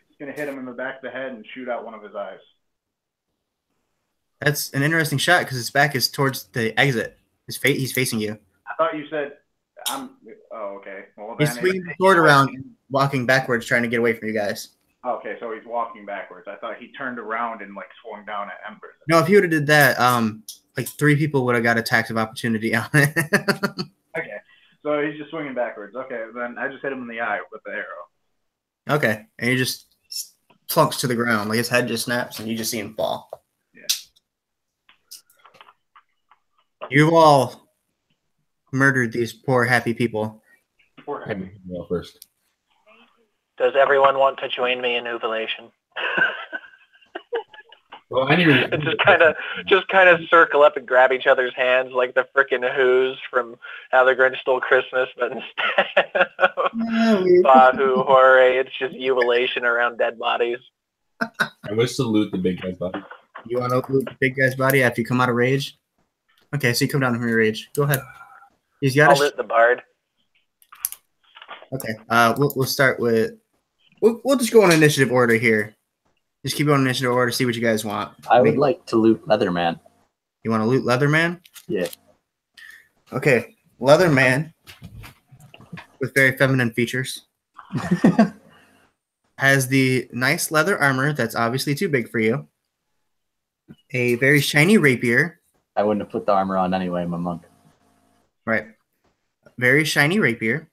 [SPEAKER 5] It's gonna hit him in the back of the head and shoot out one of his eyes.
[SPEAKER 2] That's an interesting shot because his back is towards the exit. He's facing you.
[SPEAKER 5] I thought you said I'm. Oh, okay. Well,
[SPEAKER 2] He's
[SPEAKER 5] then
[SPEAKER 2] swinging the sword around and walking backwards, trying to get away from you guys.
[SPEAKER 5] Okay, so he's walking backwards. I thought he turned around and like swung down at Ember.
[SPEAKER 2] No, if he would have did that, like 3 people would have got attacks of opportunity on it.
[SPEAKER 5] Okay, so he's just swinging backwards. Okay, then I just hit him in the eye with the arrow.
[SPEAKER 2] Okay, and he just plunks to the ground, like his head just snaps, and you just see him fall.
[SPEAKER 5] Yeah.
[SPEAKER 2] You've all murdered these poor happy people.
[SPEAKER 4] I can go first.
[SPEAKER 1] Does everyone want to join me in Uvilation?
[SPEAKER 4] Well, I need to
[SPEAKER 1] just kind of circle up and grab each other's hands like the frickin' Who's from How the Grinch Stole Christmas, but instead of Bahu Hore, it's just Uvilation around dead bodies.
[SPEAKER 4] I wish to loot the big guy's body.
[SPEAKER 2] You want to loot the big guy's body after you come out of rage? Okay, so you come down from your rage. Go ahead. He's got
[SPEAKER 1] I'll loot the bard.
[SPEAKER 2] Okay. We'll start with. We'll just go in initiative order here. Just keep going in initiative order. See what you guys want.
[SPEAKER 3] I would like to loot Leatherman.
[SPEAKER 2] You want to loot Leatherman?
[SPEAKER 3] Yeah.
[SPEAKER 2] Okay, Leatherman with very feminine features has the nice leather armor that's obviously too big for you. A very shiny rapier.
[SPEAKER 3] I wouldn't have put the armor on anyway. I'm a monk.
[SPEAKER 2] Right. Very shiny rapier.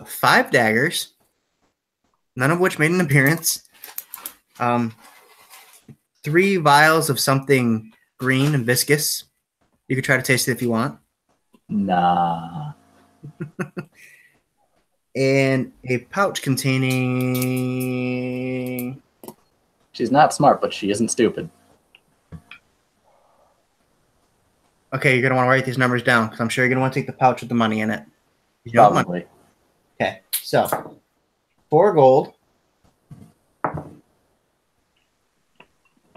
[SPEAKER 2] 5 daggers, none of which made an appearance. 3 vials of something green and viscous. You could try to taste it if you want.
[SPEAKER 3] Nah.
[SPEAKER 2] And a pouch containing...
[SPEAKER 3] She's not smart, but she isn't stupid.
[SPEAKER 2] Okay, you're going to want to write these numbers down because I'm sure you're going to want to take the pouch with the money in it. You know the money.
[SPEAKER 3] Probably.
[SPEAKER 2] Okay, so 4 gold,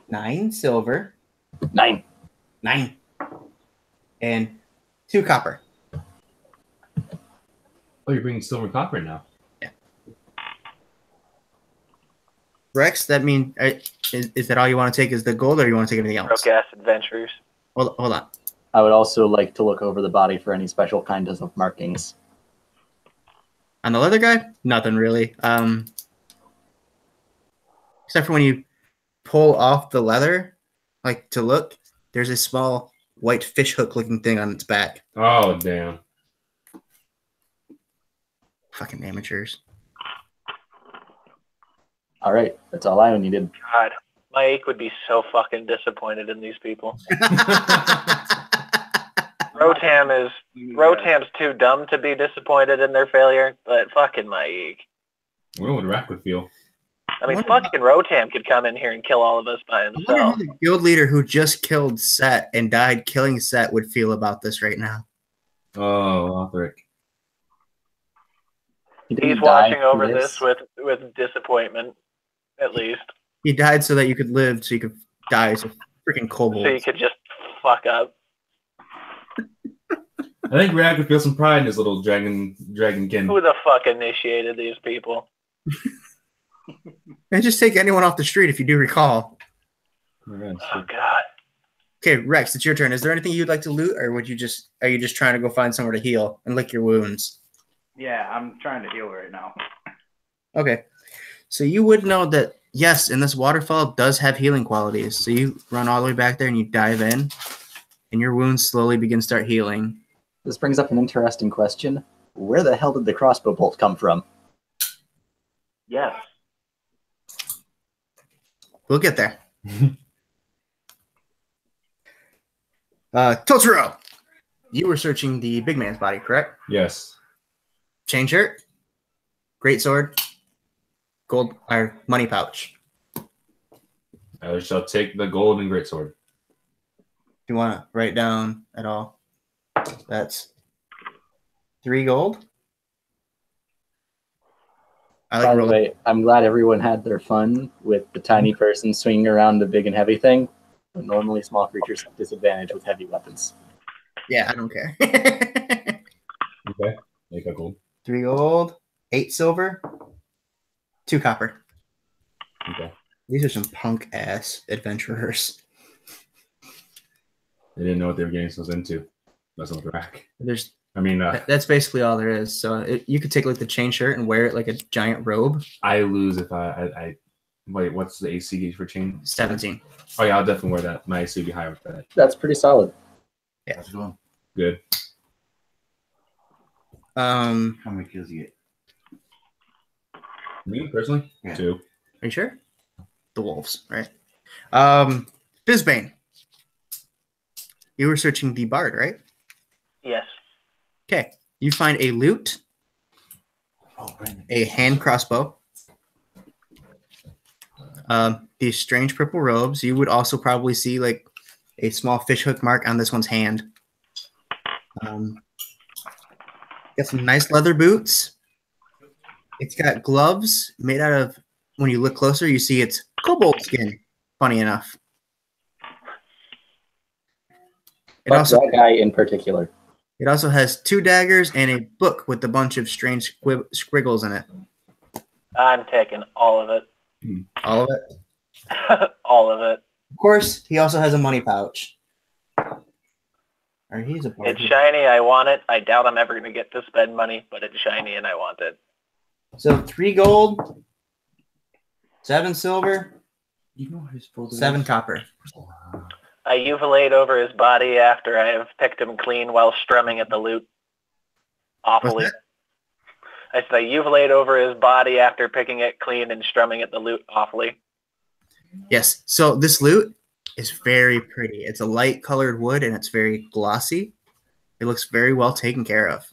[SPEAKER 2] 9 silver,
[SPEAKER 3] 9.
[SPEAKER 2] and 2 copper.
[SPEAKER 4] Oh, you're bringing silver and copper now.
[SPEAKER 2] Yeah. Rex, that mean is that all you want to take is the gold, or you want to take anything else?
[SPEAKER 1] Broke ass adventures.
[SPEAKER 2] Hold on.
[SPEAKER 3] I would also like to look over the body for any special kinds of markings.
[SPEAKER 2] On the leather guy, nothing really. Except for when you pull off the leather, like to look, there's a small white fish hook looking thing on its back.
[SPEAKER 4] Oh, damn.
[SPEAKER 2] Fucking amateurs.
[SPEAKER 3] All right, that's all I needed.
[SPEAKER 1] God, Mike would be so fucking disappointed in these people. Rotam's too dumb to be disappointed in their failure, but fucking Mike.
[SPEAKER 4] I wonder what Rack would feel.
[SPEAKER 1] I mean, fucking Rotam could come in here and kill all of us by
[SPEAKER 2] I wonder
[SPEAKER 1] himself.
[SPEAKER 2] how the guild leader who just killed Set and died killing Set would feel about this right now.
[SPEAKER 4] Oh, Lothric.
[SPEAKER 1] He's watching over this with disappointment, at least.
[SPEAKER 2] He died so that you could live, so you could die as a freaking kobold.
[SPEAKER 1] So you could just fuck up.
[SPEAKER 4] I think Rack would feel some pride in his little dragonkin.
[SPEAKER 1] Who the fuck initiated these people?
[SPEAKER 2] And just take anyone off the street if you do recall.
[SPEAKER 1] Oh God.
[SPEAKER 2] Okay, Rex, it's your turn. Is there anything you'd like to loot, or are you just trying to go find somewhere to heal and lick your wounds?
[SPEAKER 5] Yeah, I'm trying to heal right now.
[SPEAKER 2] Okay. So you would know that, yes, and this waterfall does have healing qualities. So you run all the way back there and you dive in, and your wounds slowly begin to start healing.
[SPEAKER 3] This brings up an interesting question. Where the hell did the crossbow bolt come from?
[SPEAKER 5] Yes.
[SPEAKER 2] We'll get there. Totoro! You were searching the big man's body, correct?
[SPEAKER 4] Yes.
[SPEAKER 2] Chain shirt, great sword, gold or money pouch.
[SPEAKER 4] I shall take the gold and greatsword.
[SPEAKER 2] Do you want to write down at all? That's 3 gold. I like
[SPEAKER 3] By the
[SPEAKER 2] rolling.
[SPEAKER 3] way, I'm glad everyone had their fun with the tiny person swinging around the big and heavy thing. But normally, small creatures have disadvantage with heavy weapons.
[SPEAKER 2] Yeah, I don't care.
[SPEAKER 4] Okay. Make a gold.
[SPEAKER 2] 3 gold, 8 silver, 2 copper.
[SPEAKER 4] Okay.
[SPEAKER 2] These are some punk ass adventurers.
[SPEAKER 4] They didn't know what they were getting themselves into. That's on the rack.
[SPEAKER 2] There's
[SPEAKER 4] I mean,
[SPEAKER 2] that's basically all there is. So you could take like the chain shirt and wear it like a giant robe.
[SPEAKER 4] I lose if I wait. What's the AC gauge for chain?
[SPEAKER 2] 17.
[SPEAKER 4] Oh yeah, I'll definitely wear that. My AC would be higher with that.
[SPEAKER 3] That's pretty solid.
[SPEAKER 2] Yeah.
[SPEAKER 8] How's it going?
[SPEAKER 4] Good.
[SPEAKER 8] How many kills you get?
[SPEAKER 4] Me personally,
[SPEAKER 8] Yeah.
[SPEAKER 4] 2.
[SPEAKER 2] Are you sure? The wolves, right? Fizbane. You were searching the bard, right?
[SPEAKER 1] Yes.
[SPEAKER 2] Okay. You find a lute,
[SPEAKER 8] Oh, Brandon.
[SPEAKER 2] a hand crossbow, these strange purple robes. You would also probably see like a small fishhook mark on this one's hand. Got some nice leather boots. It's got gloves made out of, when you look closer, you see it's kobold skin, funny enough. It
[SPEAKER 3] But
[SPEAKER 2] also
[SPEAKER 3] that guy in particular.
[SPEAKER 2] It also has 2 daggers and a book with a bunch of strange squiggles in it.
[SPEAKER 1] I'm taking all of it.
[SPEAKER 2] All of it.
[SPEAKER 1] All of it.
[SPEAKER 2] Of course, he also has a money pouch. Or he's a
[SPEAKER 1] It's shiny. I want it. I doubt I'm ever going to get to spend money, but it's shiny and I want it.
[SPEAKER 2] So 3 gold, 7 silver,
[SPEAKER 8] You know his full
[SPEAKER 2] 7 copper.
[SPEAKER 1] I uvolate over his body after I have picked him clean while strumming at the lute. Awfully.
[SPEAKER 2] What's
[SPEAKER 1] I said I uvolate over his body after picking it clean and strumming at the lute awfully.
[SPEAKER 2] Yes. So this lute is very pretty. It's a light colored wood and it's very glossy. It looks very well taken care of.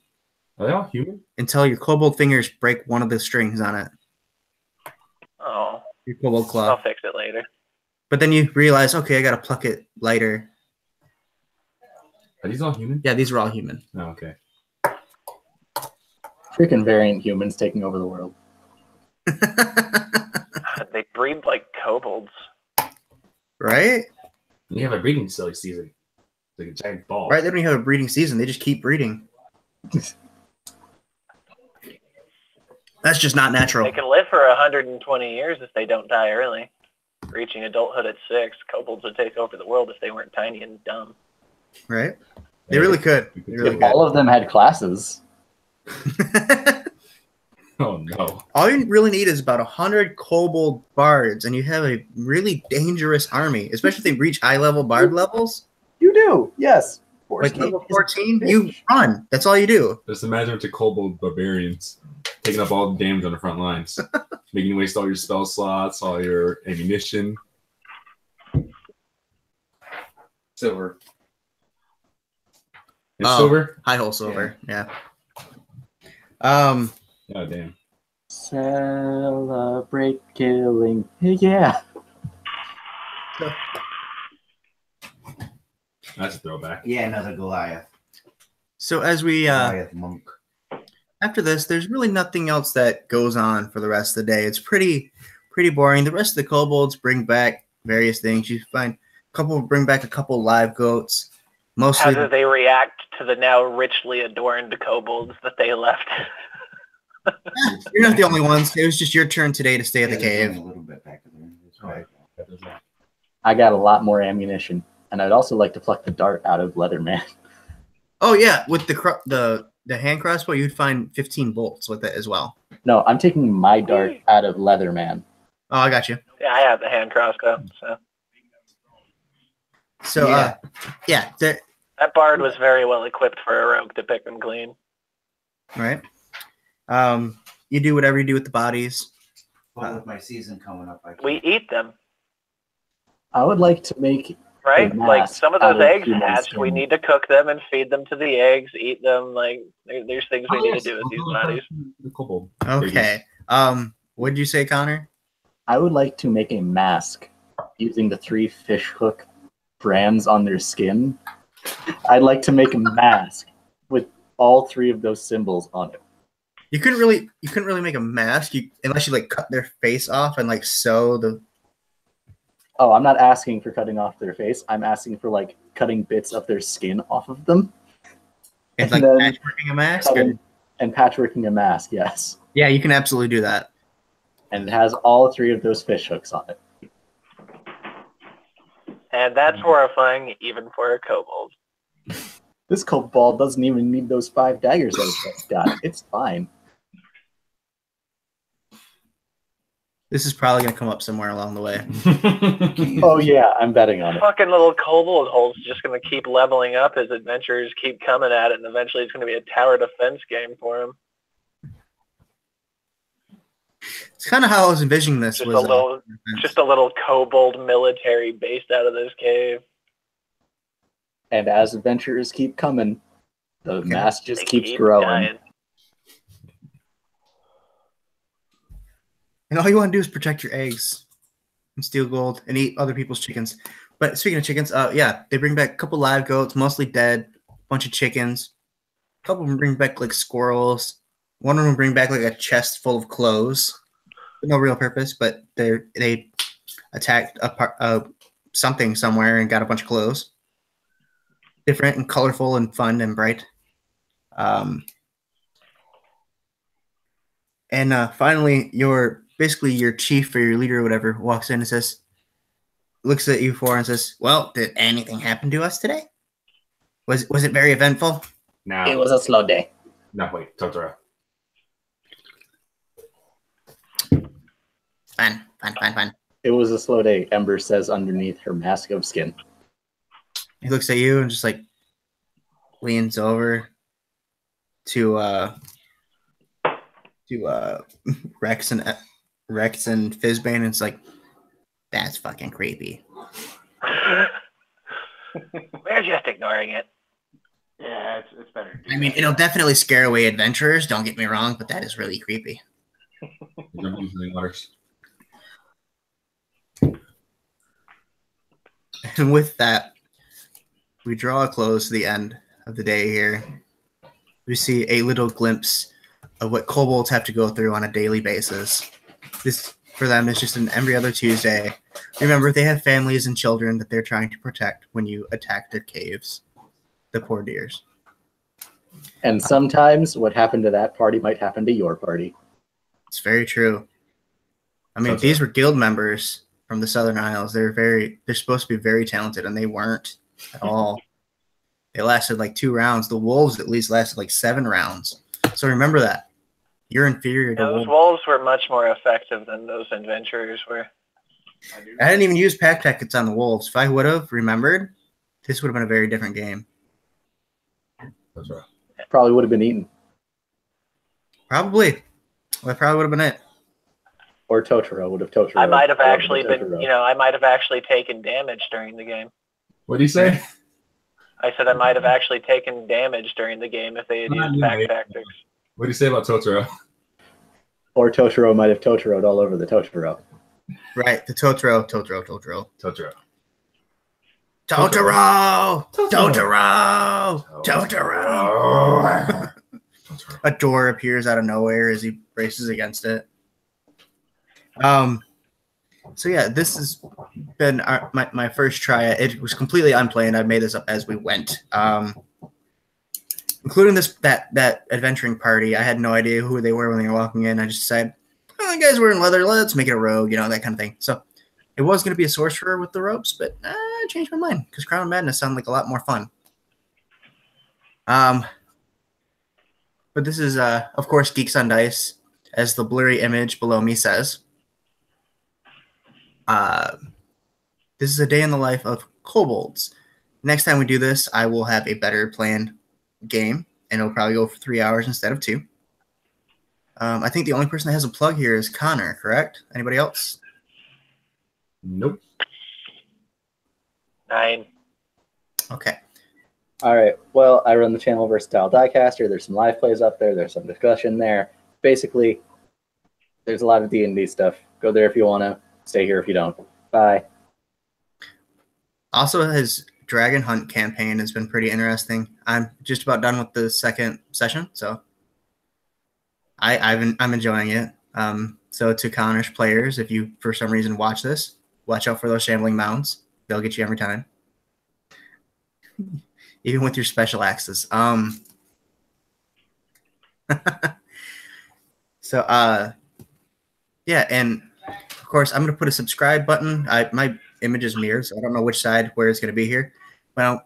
[SPEAKER 4] Are they all human?
[SPEAKER 2] Until your kobold fingers break one of the strings on it.
[SPEAKER 1] Oh,
[SPEAKER 2] Your kobold claw.
[SPEAKER 1] I'll fix it later.
[SPEAKER 2] But then you realize, okay, I gotta pluck it lighter.
[SPEAKER 4] Are these all human?
[SPEAKER 2] Yeah, these are all human.
[SPEAKER 4] Oh, okay.
[SPEAKER 3] Freaking variant humans taking over the world.
[SPEAKER 1] They breed like kobolds.
[SPEAKER 2] Right?
[SPEAKER 4] You have a breeding silly season. Like a giant ball.
[SPEAKER 2] Right? They don't even have a breeding season. They just keep breeding. That's just not natural.
[SPEAKER 1] They can live for 120 years if they don't die early. Reaching adulthood at 6, kobolds would take over the world if they weren't tiny and dumb.
[SPEAKER 2] Right? They really could. They really
[SPEAKER 3] If
[SPEAKER 2] could.
[SPEAKER 3] all of them had classes.
[SPEAKER 4] Oh no.
[SPEAKER 2] All you really need is about 100 kobold bards, and you have a really dangerous army, especially if they reach high-level bard levels.
[SPEAKER 3] You do, yes.
[SPEAKER 2] Like level 14, you run. That's all you do.
[SPEAKER 4] Just imagine to kobold barbarians taking up all the damage on the front lines, making you waste all your spell slots, all your ammunition.
[SPEAKER 8] Silver.
[SPEAKER 4] It's
[SPEAKER 2] Oh.
[SPEAKER 4] silver?
[SPEAKER 2] High hole silver, yeah.
[SPEAKER 4] Oh damn.
[SPEAKER 3] Celebrate killing. Yeah.
[SPEAKER 4] That's a throwback.
[SPEAKER 8] Yeah, another Goliath.
[SPEAKER 2] So as we
[SPEAKER 8] Goliath monk.
[SPEAKER 2] after this, there's really nothing else that goes on for the rest of the day. It's pretty boring. The rest of the kobolds bring back various things. You find a couple bring back a couple live goats.
[SPEAKER 1] How
[SPEAKER 2] Mostly
[SPEAKER 1] do they react to the now richly adorned kobolds that they left?
[SPEAKER 2] you're not the only ones. It was just your turn today to stay at the
[SPEAKER 8] there's
[SPEAKER 2] cave.
[SPEAKER 8] only a little bit back there. That's right.
[SPEAKER 3] I got a lot more ammunition. And I'd also like to pluck the dart out of Leatherman.
[SPEAKER 2] Oh yeah, with the hand crossbow, you'd find 15 bolts with it as well.
[SPEAKER 3] No, I'm taking my dart out of Leatherman.
[SPEAKER 2] Oh, I got you.
[SPEAKER 1] Yeah, I have the hand crossbow.
[SPEAKER 2] So
[SPEAKER 8] Yeah.
[SPEAKER 2] that
[SPEAKER 1] That bard was very well equipped for a rogue to pick them clean.
[SPEAKER 2] right. You do whatever you do with the bodies.
[SPEAKER 8] Well, with my season coming up, I can't.
[SPEAKER 1] We eat them.
[SPEAKER 3] I would like to make
[SPEAKER 1] Right?
[SPEAKER 3] mask
[SPEAKER 1] Like some of
[SPEAKER 3] out
[SPEAKER 1] those
[SPEAKER 3] of
[SPEAKER 1] eggs
[SPEAKER 3] human
[SPEAKER 1] hatch. We
[SPEAKER 3] skin.
[SPEAKER 1] need to cook them and feed them to the eggs, eat them. Like there's things we need to do with these bodies.
[SPEAKER 4] The kobold.
[SPEAKER 2] Okay. What did you say, Connor?
[SPEAKER 3] I would like to make a mask using the 3 fish hook brands on their skin. I'd like to make a mask with all 3 of those symbols on it.
[SPEAKER 2] You couldn't really make a mask unless you like cut their face off and like sew the.
[SPEAKER 3] Oh, I'm not asking for cutting off their face. I'm asking for like cutting bits of their skin off of them.
[SPEAKER 2] It's
[SPEAKER 3] And
[SPEAKER 2] like
[SPEAKER 3] then
[SPEAKER 2] patchworking a mask. Or,
[SPEAKER 3] cutting and patchworking a mask, yes.
[SPEAKER 2] yeah, you can absolutely do that.
[SPEAKER 3] And it has all 3 of those fish hooks on it.
[SPEAKER 1] And that's horrifying even for a kobold.
[SPEAKER 3] This kobold doesn't even need those 5 daggers that it's got. It's fine.
[SPEAKER 2] This is probably gonna come up somewhere along the way.
[SPEAKER 3] Oh yeah, I'm betting on it.
[SPEAKER 1] Fucking little kobold hole's just gonna keep leveling up as adventurers keep coming at it, and eventually it's gonna be a tower defense game for him.
[SPEAKER 2] It's kind of how I was envisioning this.
[SPEAKER 1] Just a little kobold military based out of this cave.
[SPEAKER 3] And as adventurers keep coming, the mask just
[SPEAKER 1] They
[SPEAKER 3] keeps
[SPEAKER 1] keep
[SPEAKER 3] growing.
[SPEAKER 1] dying.
[SPEAKER 2] And all you want to do is protect your eggs and steal gold and eat other people's chickens. But speaking of chickens, yeah, they bring back a couple live goats, mostly dead, bunch of chickens. A couple of them bring back like squirrels. One of them bring back like a chest full of clothes. No real purpose, but they attacked something somewhere and got a bunch of clothes. Different and colorful and fun and bright. And finally, your chief or your leader or whatever walks in and looks at you and says, "Well, did anything happen to us today? Was it very eventful?"
[SPEAKER 4] Now,
[SPEAKER 6] It was a slow day.
[SPEAKER 4] no, wait, Totoro.
[SPEAKER 2] Fine.
[SPEAKER 3] It was a slow day, Ember says underneath her mask of skin.
[SPEAKER 2] He looks at you and just like leans over to Rex and Fizbane, and it's like, that's fucking creepy.
[SPEAKER 1] We're just ignoring it.
[SPEAKER 5] Yeah, it's better.
[SPEAKER 2] I mean, it'll definitely scare away adventurers, don't get me wrong, but that is really creepy.
[SPEAKER 4] Don't use any waters.
[SPEAKER 2] And with that, we draw a close to the end of the day here. We see a little glimpse of what kobolds have to go through on a daily basis. This, for them, is just an every other Tuesday. Remember, they have families and children that they're trying to protect when you attack their caves. The poor dears.
[SPEAKER 3] And sometimes what happened to that party might happen to your party.
[SPEAKER 2] It's very true. I mean, these were guild members from the Southern Isles. They're supposed to be very talented, and they weren't at all. They lasted like 2 rounds. The wolves at least lasted like 7 rounds. So remember that. You're inferior to
[SPEAKER 1] Those
[SPEAKER 2] wolves.
[SPEAKER 1] wolves were much more effective than those adventurers were.
[SPEAKER 2] I didn't even use pack tactics on the wolves. If I would have remembered, this would have been a very different game.
[SPEAKER 4] That's right.
[SPEAKER 3] Probably would have been eaten.
[SPEAKER 2] Probably. Well, that probably would have been it.
[SPEAKER 3] Or Totoro would have Totoro.
[SPEAKER 1] I might have actually
[SPEAKER 3] Totoro.
[SPEAKER 1] I might have actually taken damage during the game.
[SPEAKER 4] What do you say?
[SPEAKER 1] I said I might have actually taken damage during the game if they had used pack tactics.
[SPEAKER 4] What do you say about Totoro?
[SPEAKER 3] Or Totoro might have Totoro'd all over the Totoro.
[SPEAKER 2] Right. The Totoro.
[SPEAKER 4] Totoro.
[SPEAKER 2] A door appears out of nowhere as he races against it. So yeah, this has been my first try. It was completely unplanned. I made this up as we went. Including that adventuring party. I had no idea who they were when they were walking in. I just said, "Oh, the guys wearing leather. Let's make it a rogue," that kind of thing. So it was going to be a sorcerer with the ropes, but I changed my mind because Crown of Madness sounded like a lot more fun. But this is, of course, Geeks on Dice, as the blurry image below me says. This is a day in the life of kobolds. Next time we do this, I will have a better planned game, and it'll probably go for 3 hours instead of 2. I think the only person that has a plug here is Connor, correct? Anybody else?
[SPEAKER 4] Nope.
[SPEAKER 1] 9.
[SPEAKER 2] Okay.
[SPEAKER 3] All right. Well, I run the channel Versatile Diecaster. There's some live plays up there. There's some discussion there. Basically, there's a lot of D&D stuff. Go there if you want to. Stay here if you don't. Bye.
[SPEAKER 2] Also, his Dragon Hunt campaign has been pretty interesting. I'm just about done with the second session, so I'm enjoying it. So to Connor's players, if you for some reason watch this, watch out for those shambling mounds. They'll get you every time, even with your special axes. So yeah, and of course I'm gonna put a subscribe button. My image is mirrored, so I don't know which side where it's gonna be here. Well,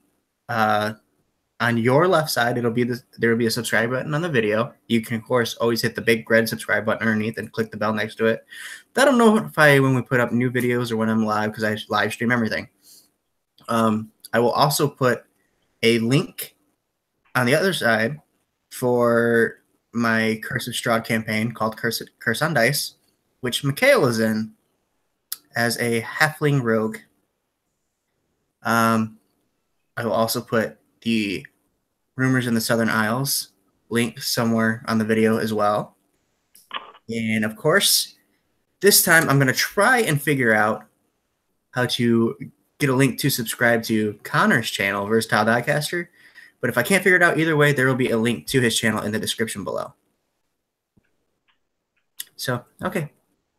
[SPEAKER 2] on your left side, there will be a subscribe button on the video. You can, of course, always hit the big red subscribe button underneath and click the bell next to it. That'll notify when we put up new videos or when I'm live because I live stream everything. I will also put a link on the other side for my Curse of Strahd campaign called Curse on Dice, which Mikhail is in as a halfling rogue. I will also put the Rumors in the Southern Isles link somewhere on the video as well. And of course, this time I'm going to try and figure out how to get a link to subscribe to Connor's channel, Versatile Diecaster. But if I can't figure it out either way, there will be a link to his channel in the description below. So, okay.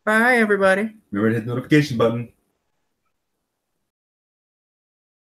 [SPEAKER 2] Bye, everybody.
[SPEAKER 4] Remember to hit the notification button.